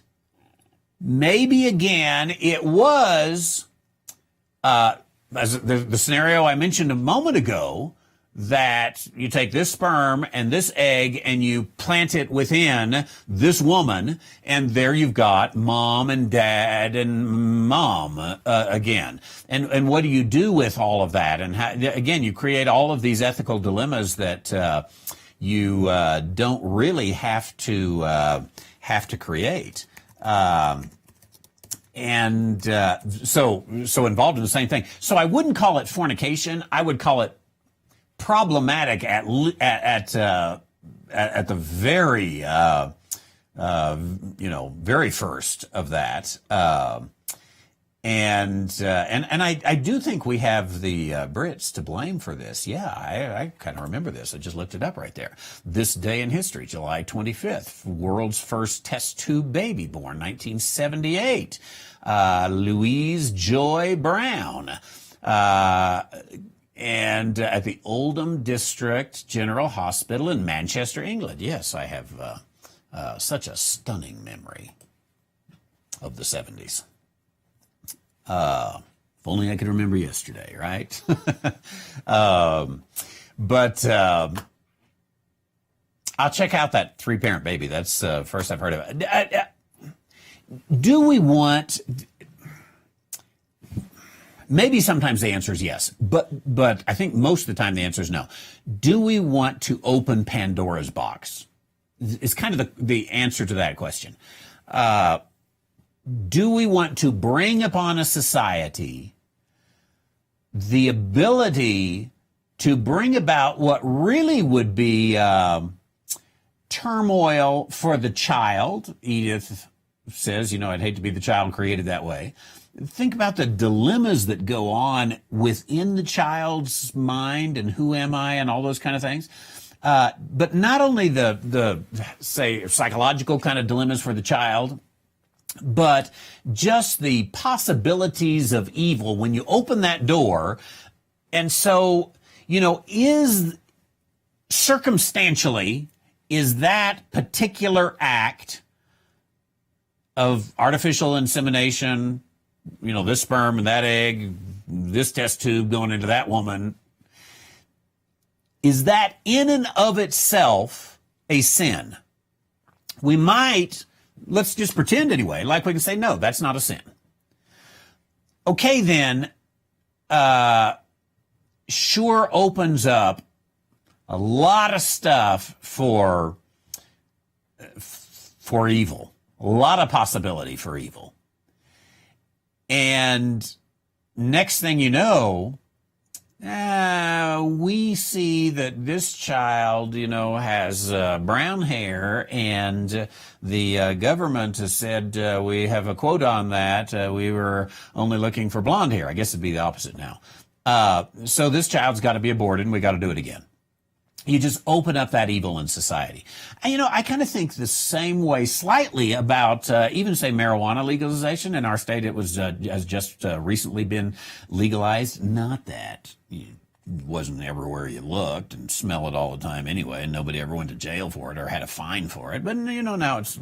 maybe again it was as the scenario I mentioned a moment ago, that you take this sperm and this egg and you plant it within this woman, and there you've got mom and dad and mom again. And what do you do with all of that? And how, again, you create all of these ethical dilemmas that you don't really have to create. So involved in the same thing. So I wouldn't call it fornication. I would call it problematic at the very very first of that. And I do think we have the Brits to blame for this. Yeah, I kind of remember this. I just looked it up right there. This day in history, July 25th, world's first test tube baby born, 1978. Louise Joy Brown. And at the Oldham District General Hospital in Manchester, England. Yes, I have such a stunning memory of the 70s. If only I could remember yesterday, right? But I'll check out that three-parent baby. That's first I've heard of it. Do we want... Maybe sometimes the answer is yes, but I think most of the time the answer is no. Do we want to open Pandora's box? It's kind of the answer to that question. Do we want to bring upon a society the ability to bring about what really would be turmoil for the child? Edith says, I'd hate to be the child created that way. Think about the dilemmas that go on within the child's mind and who am I and all those kind of things. But not only the say psychological kind of dilemmas for the child, but just the possibilities of evil when you open that door. And so, is circumstantially, is that particular act of artificial insemination, this sperm and that egg, this test tube going into that woman, is that in and of itself a sin? We might, let's just pretend anyway, like we can say, no, that's not a sin. Okay, then, sure opens up a lot of stuff for evil, a lot of possibility for evil. And next thing you know, we see that this child, has brown hair, and the government has said we have a quote on that. We were only looking for blonde hair. I guess it'd be the opposite now. So this child's got to be aborted, and we got to do it again. You just open up that evil in society. And, I kind of think the same way slightly about even, say, marijuana legalization. In our state, it has just recently been legalized. Not that it wasn't everywhere you looked and smell it all the time anyway, and nobody ever went to jail for it or had a fine for it. But, now it's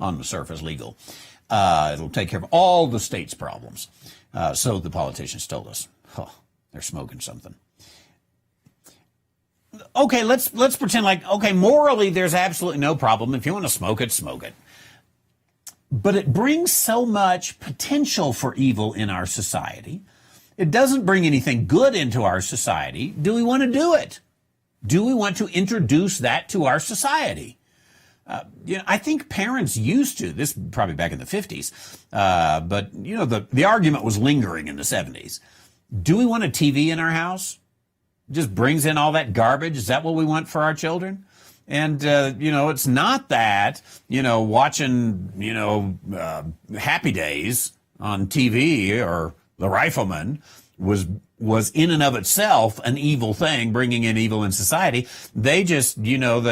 on the surface legal. It'll take care of all the state's problems. So the politicians told us. Oh, they're smoking something. Okay, let's pretend morally there's absolutely no problem. If you want to smoke it, smoke it. But it brings so much potential for evil in our society. It doesn't bring anything good into our society. Do we want to do it? Do we want to introduce that to our society? I think parents used to, this probably back in the 50s, but the argument was lingering in the 70s. Do we want a TV in our house? Just brings in all that garbage. Is that what we want for our children? And, it's not that, watching, Happy Days on TV or The Rifleman was in and of itself an evil thing, bringing in evil in society. They just, remember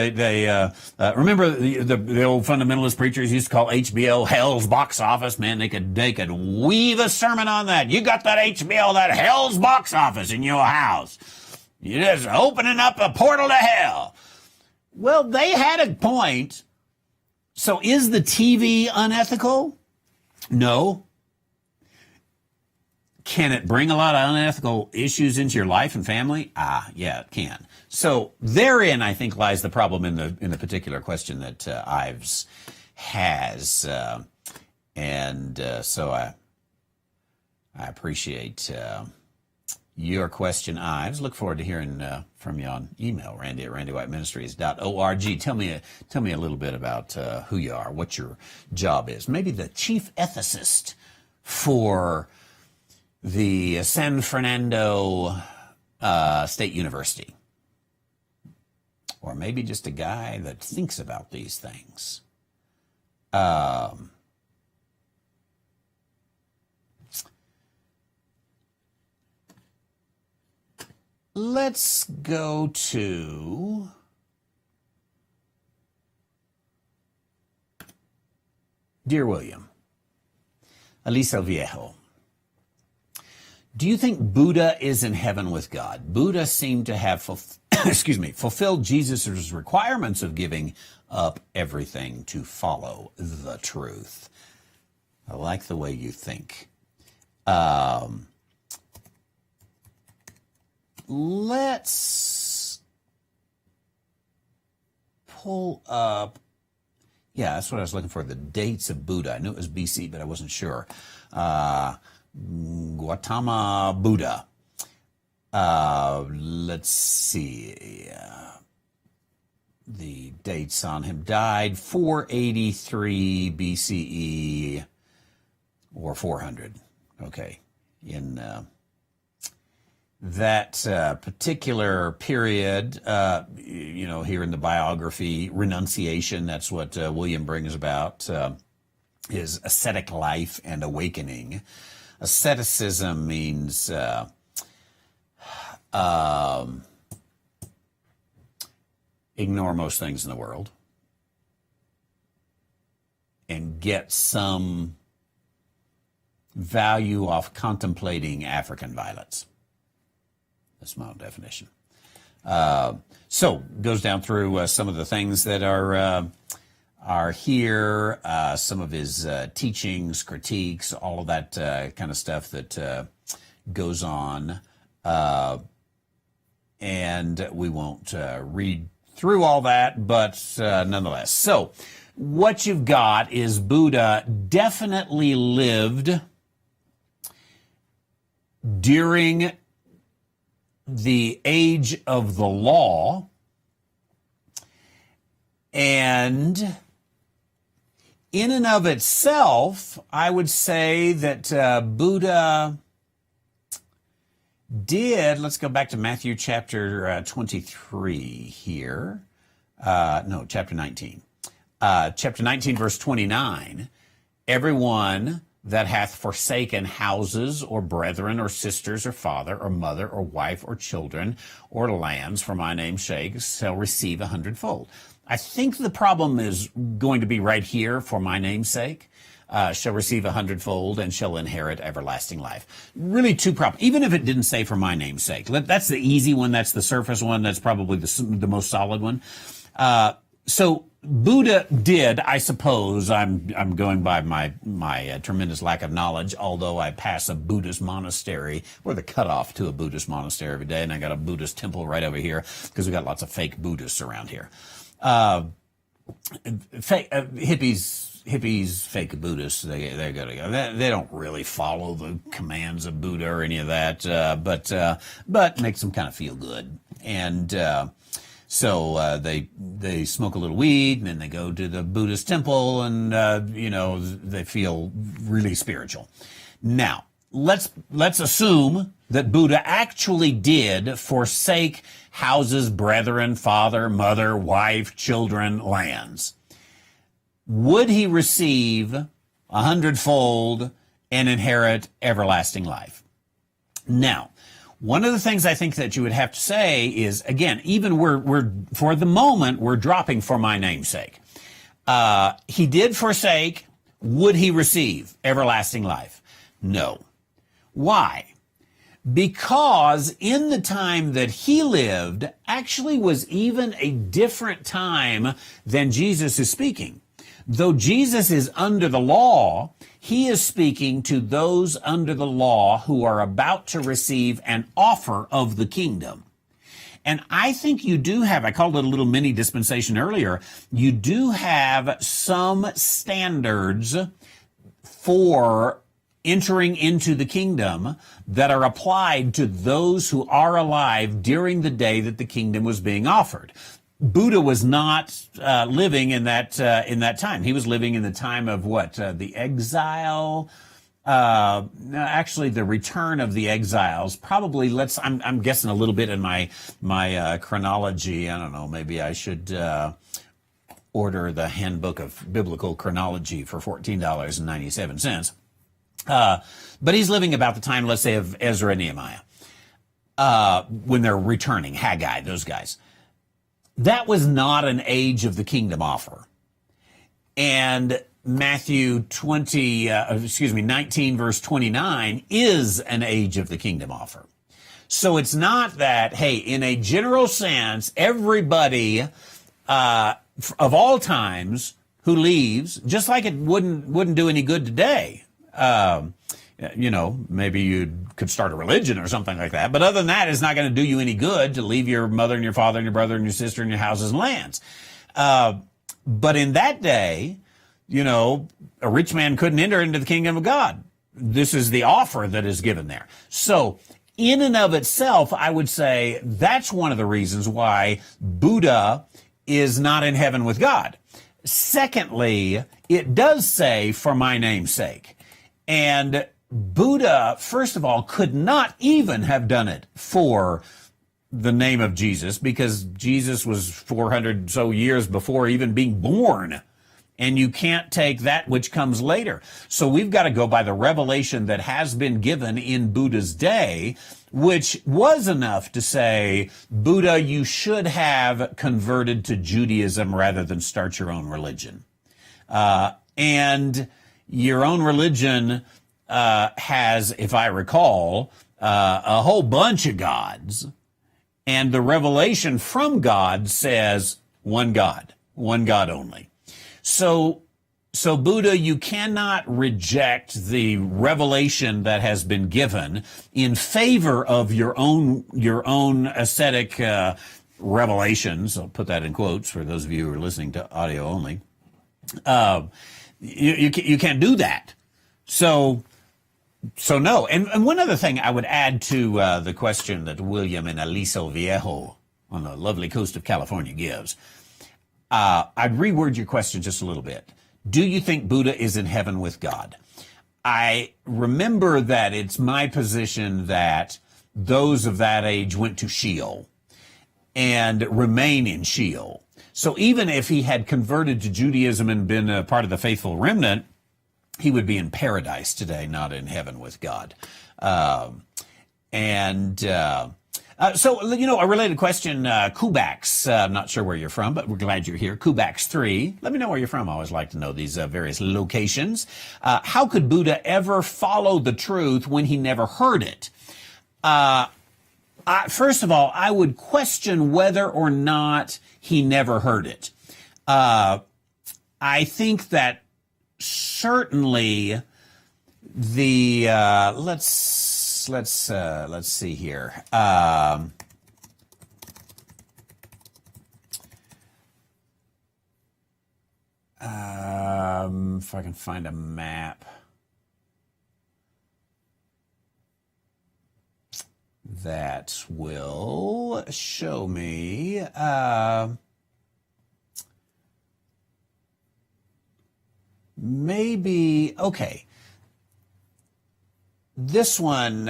the old fundamentalist preachers used to call HBO hell's box office. Man, they could weave a sermon on that. You got that HBO, that hell's box office in your house. You're just opening up a portal to hell. Well, they had a point. So is the TV unethical? No. Can it bring a lot of unethical issues into your life and family? Yeah, it can. So therein, I think, lies the problem in the particular question that Ives has. So I appreciate your question, Ives. Look forward to hearing from you on email, randy@randywhiteministries.org. Tell me a little bit about who you are, what your job is. Maybe the chief ethicist for the San Fernando State University. Or maybe just a guy that thinks about these things. Let's go to Dear William, Elisa Viejo. Do you think Buddha is in heaven with God? Buddha seemed to have fulfilled Jesus' requirements of giving up everything to follow the truth. I like the way you think. Let's pull up, that's what I was looking for, the dates of Buddha. I knew it was BC, but I wasn't sure. Gautama Buddha. Let's see. The dates on him. Died 483 BCE or 400. Okay. In that particular period, here in the biography, renunciation, that's what William brings about, his ascetic life and awakening. Asceticism means ignore most things in the world and get some value off contemplating African violets. That's my own definition. So goes down through some of the things that are here, some of his teachings, critiques, all of that kind of stuff that goes on. And we won't read through all that, but nonetheless. So what you've got is Buddha definitely lived during the age of the law, and in and of itself, I would say that Buddha did, let's go back to Matthew chapter 23 here. No, chapter 19. Chapter 19, verse 29. Everyone that hath forsaken houses or brethren or sisters or father or mother or wife or children or lands for my name's sake shall receive 100-fold. I think the problem is going to be right here, for my name's sake. Shall receive 100-fold and shall inherit everlasting life. Really two problems. Even if it didn't say for my name's sake. That's the easy one. That's the surface one. That's probably the most solid one. So Buddha did, I suppose, I'm going by my tremendous lack of knowledge, although I pass a Buddhist monastery. We're the cutoff to a Buddhist monastery every day, and I got a Buddhist temple right over here because we got lots of fake Buddhists around here. Hippies, fake Buddhists, they're good to go. They don't really follow the commands of Buddha or any of that, but makes them kind of feel good. And so they smoke a little weed, and then they go to the Buddhist temple, and they feel really spiritual. Now, let's assume that Buddha actually did forsake houses, brethren, father, mother, wife, children, lands. Would he receive 100-fold and inherit everlasting life? Now, one of the things I think that you would have to say is, again, even we're for the moment, we're dropping for my name's sake. He did forsake. Would he receive everlasting life? No. Why? Because in the time that he lived actually was even a different time than Jesus is speaking. Though Jesus is under the law, he is speaking to those under the law who are about to receive an offer of the kingdom. And I think you do have, I called it a little mini dispensation earlier, you do have some standards for entering into the kingdom that are applied to those who are alive during the day that the kingdom was being offered. Buddha was not living in that time. He was living in the time of what? The exile. Actually, the return of the exiles. Probably. I'm guessing a little bit in my chronology. I don't know. Maybe I should order the Handbook of Biblical Chronology for $14.97. But he's living about the time, let's say, of Ezra and Nehemiah, when they're returning. Haggai, those guys. That was not an age of the kingdom offer. And Matthew 19 verse 29 is an age of the kingdom offer. So it's not that, hey, in a general sense, everybody of all times who leaves, just like it wouldn't do any good today. Maybe you could start a religion or something like that. But other than that, it's not going to do you any good to leave your mother and your father and your brother and your sister and your houses and lands. But in that day, a rich man couldn't enter into the kingdom of God. this is the offer that is given there. So in and of itself, I would say that's one of the reasons why Buddha is not in heaven with God. Secondly, it does say, for my name's sake. And Buddha, first of all, could not even have done it for the name of Jesus, because Jesus was 400 so years before even being born. And you can't take that which comes later. So we've got to go by the revelation that has been given in Buddha's day, which was enough to say, Buddha, you should have converted to Judaism rather than start your own religion. And your own religion has, if I recall, a whole bunch of gods. And the revelation from God says one God only. So Buddha, you cannot reject the revelation that has been given in favor of your own ascetic revelations. I'll put that in quotes for those of you who are listening to audio only. You can't do that. So no. And one other thing I would add to the question that William in Aliso Viejo on the lovely coast of California gives. I'd reword your question just a little bit. Do you think Buddha is in heaven with God? I remember that it's my position that those of that age went to Sheol and remain in Sheol. So even if he had converted to Judaism and been a part of the faithful remnant, he would be in paradise today, not in heaven with God. So, a related question, Kubax, I'm not sure where you're from, but we're glad you're here. Kubax 3, let me know where you're from. I always like to know these various locations. How could Buddha ever follow the truth when he never heard it? First of all, I would question whether or not he never heard it. I think that certainly the, let's see here. If I can find a map that will show me, maybe, okay. This one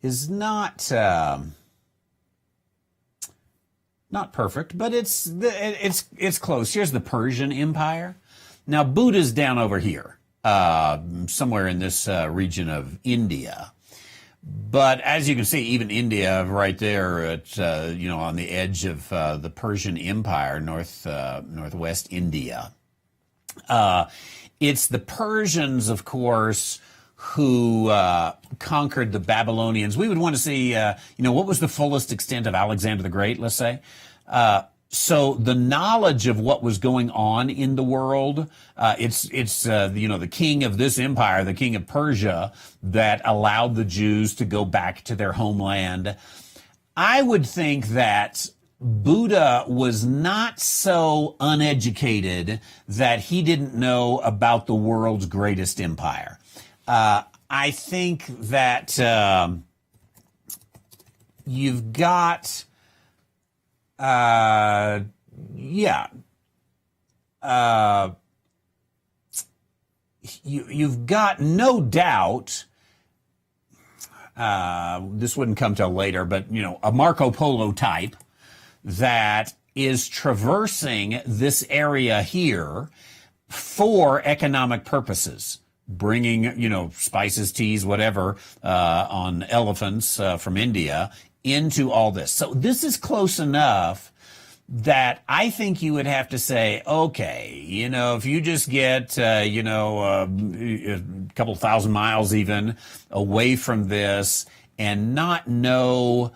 is not perfect, but it's close. Here's the Persian Empire. Now Buddha's down over here, somewhere in this region of India. But as you can see, even India, right there, at on the edge of the Persian Empire, northwest India. It's the Persians, of course, who conquered the Babylonians. We would want to see, what was the fullest extent of Alexander the Great, let's say. So the knowledge of what was going on in the world, it's the king of this empire, the king of Persia, that allowed the Jews to go back to their homeland. I would think that Buddha was not so uneducated that he didn't know about the world's greatest empire. I think that you've got, you've got no doubt. This wouldn't come till later, but a Marco Polo type that is traversing this area here for economic purposes, bringing, spices, teas, whatever, on elephants from India into all this. So this is close enough that I think you would have to say, okay, if you just get, a couple thousand miles even away from this and not know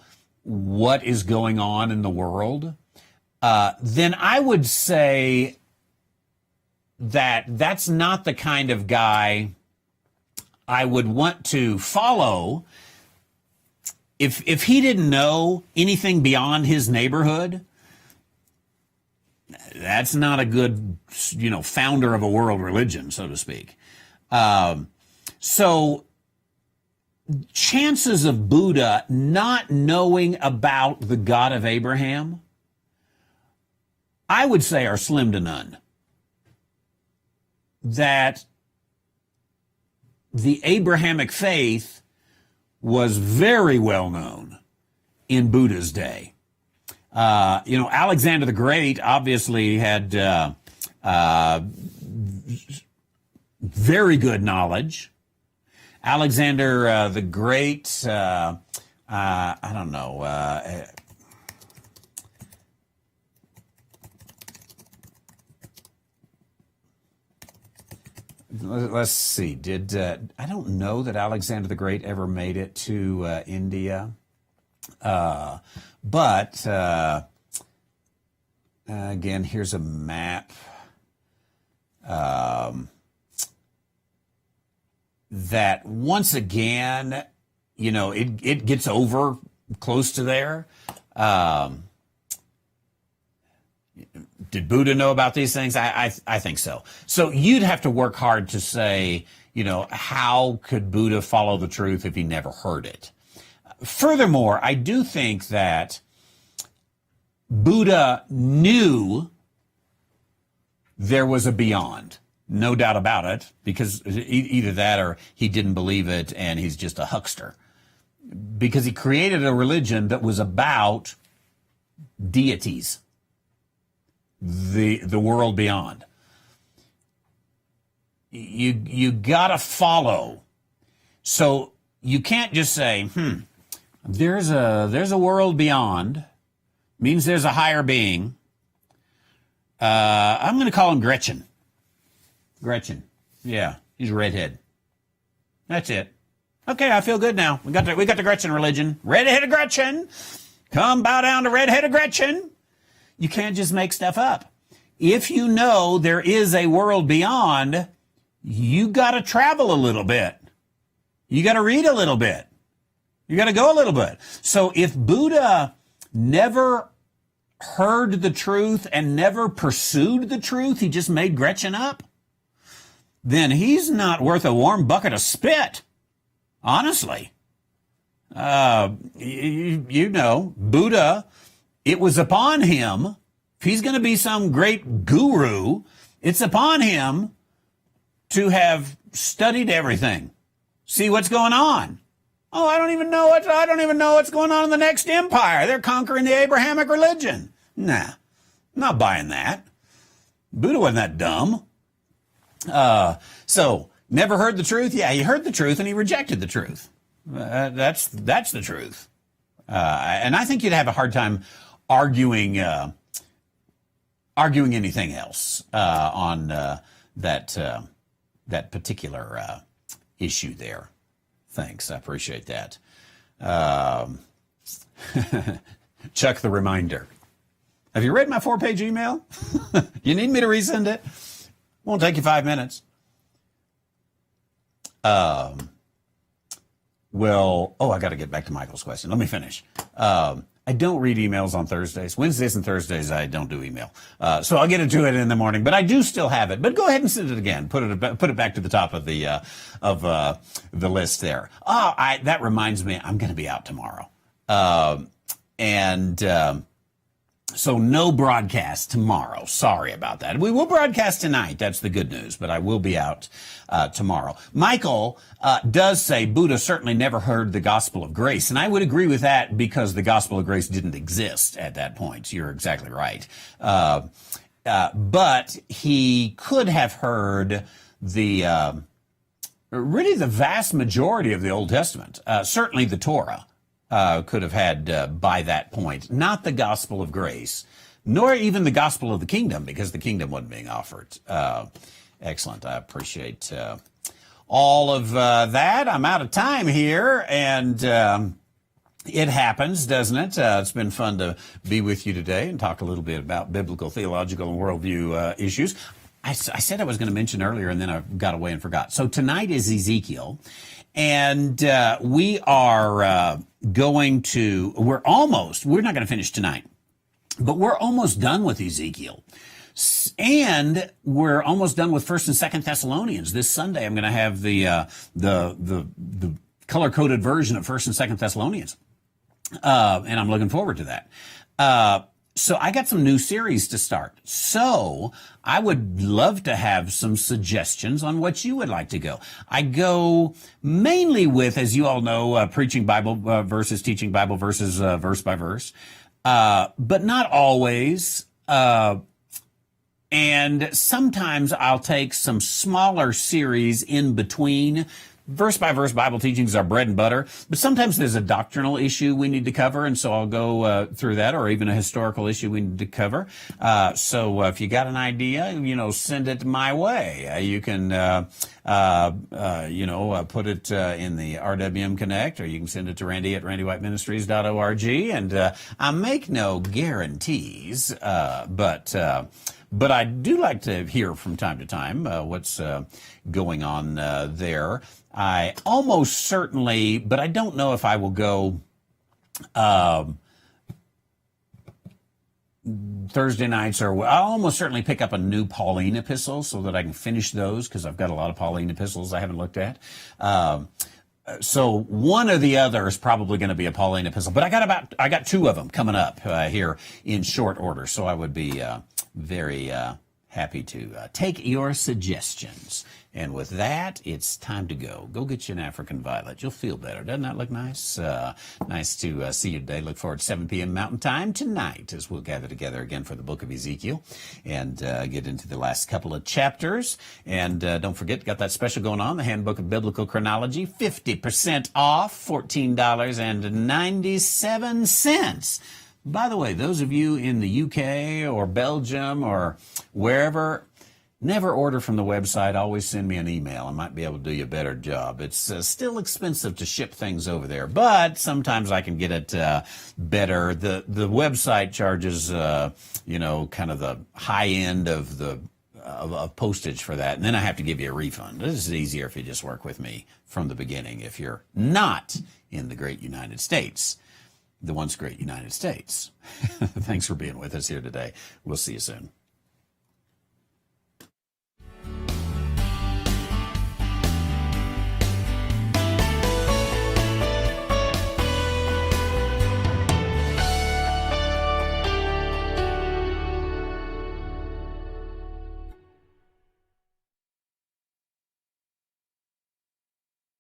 what is going on in the world, then I would say that that's not the kind of guy I would want to follow. If he didn't know anything beyond his neighborhood, That's not a good, founder of a world religion, so to speak. So chances of Buddha not knowing about the God of Abraham, I would say, are slim to none. That the Abrahamic faith was very well known in Buddha's day. Alexander the Great obviously had very good knowledge. Alexander the Great, I don't know. Let's see. I don't know that Alexander the Great ever made it to India, but again, here's a map. That once again, it gets over close to there. Did Buddha know about these things? I think so. So you'd have to work hard to say, how could Buddha follow the truth if he never heard it? Furthermore, I do think that Buddha knew there was a beyond. No doubt about it, because either that or he didn't believe it and he's just a huckster. Because he created a religion that was about deities, the world beyond. You gotta follow. So you can't just say, there's a world beyond, means there's a higher being. I'm going to call him Gretchen. Gretchen. Yeah, he's a redhead. That's it. Okay, I feel good now. We got the Gretchen religion. Redheaded Gretchen. Come bow down to redheaded Gretchen. You can't just make stuff up. If you know there is a world beyond, you got to travel a little bit. You got to read a little bit. You got to go a little bit. So if Buddha never heard the truth and never pursued the truth, he just made Gretchen up, then he's not worth a warm bucket of spit. Honestly. Buddha, it was upon him. If he's going to be some great guru, it's upon him to have studied everything. See what's going on. Oh, I don't even know what's going on in the next empire. They're conquering the Abrahamic religion. Nah, not buying that. Buddha wasn't that dumb. So never heard the truth? Yeah, he heard the truth and he rejected the truth. That's the truth. And I think you'd have a hard time arguing anything else on that particular issue there. Thanks, I appreciate that. Chuck the reminder. Have you read my 4-page email? You need me to resend it? Won't take you 5 minutes. I got to get back to Michael's question. Let me finish. I don't read emails on Thursdays. Wednesdays and Thursdays, I don't do email. So I'll get into it in the morning, but I do still have it. But go ahead and send it again. Put it back to the top of the list there. That reminds me, I'm going to be out tomorrow. So no broadcast tomorrow. Sorry about that. We will broadcast tonight. That's the good news, but I will be out tomorrow. Michael does say Buddha certainly never heard the gospel of grace. And I would agree with that because the gospel of grace didn't exist at that point. You're exactly right. But he could have heard the vast majority of the Old Testament, certainly the Torah. Could have had by that point, not the gospel of grace, nor even the gospel of the kingdom, because the kingdom wasn't being offered. Excellent. I appreciate all of that. I'm out of time here, and it happens, doesn't it? It's been fun to be with you today and talk a little bit about biblical, theological, and worldview issues. I said I was going to mention earlier, and then I got away and forgot. So tonight is Ezekiel. And we are we're not going to finish tonight. But we're almost done with Ezekiel. And we're almost done with First and Second Thessalonians. This Sunday, I'm going to have the color-coded version of First and Second Thessalonians, and I'm looking forward to that. So I got some new series to start. So I would love to have some suggestions on what you would like to go. I go mainly with, as you all know, preaching Bible verses, teaching Bible verses, verse by verse, but not always. And sometimes I'll take some smaller series in between. Verse by verse Bible teachings are bread and butter, but sometimes there's a doctrinal issue we need to cover, and so I'll go through that, or even a historical issue we need to cover. So if you got an idea, send it my way. You can, put it in the RWM Connect, or you can send it to Randy at randywhiteministries.org. And I make no guarantees, but I do like to hear from time to time what's going on there. I almost certainly, but I don't know if I will go Thursday nights, or I'll almost certainly pick up a new Pauline epistle so that I can finish those, because I've got a lot of Pauline epistles I haven't looked at. So one or the other is probably going to be a Pauline epistle, but I got two of them coming up here in short order. So I would be very happy to take your suggestions. And with that, it's time to go. Go get you an African violet. You'll feel better. Doesn't that look nice? Nice to see you today. Look forward to 7 p.m. Mountain Time tonight as we'll gather together again for the book of Ezekiel and get into the last couple of chapters. And don't forget, got that special going on, the Handbook of Biblical Chronology, 50% off, $14.97. By the way, those of you in the UK or Belgium or wherever, never order from the website. Always send me an email. I might be able to do you a better job. It's still expensive to ship things over there, but sometimes I can get it better. The website charges, kind of the high end of the of postage for that, and then I have to give you a refund. This is easier if you just work with me from the beginning. If you're not in the great United States, the once great United States. Thanks for being with us here today. We'll see you soon.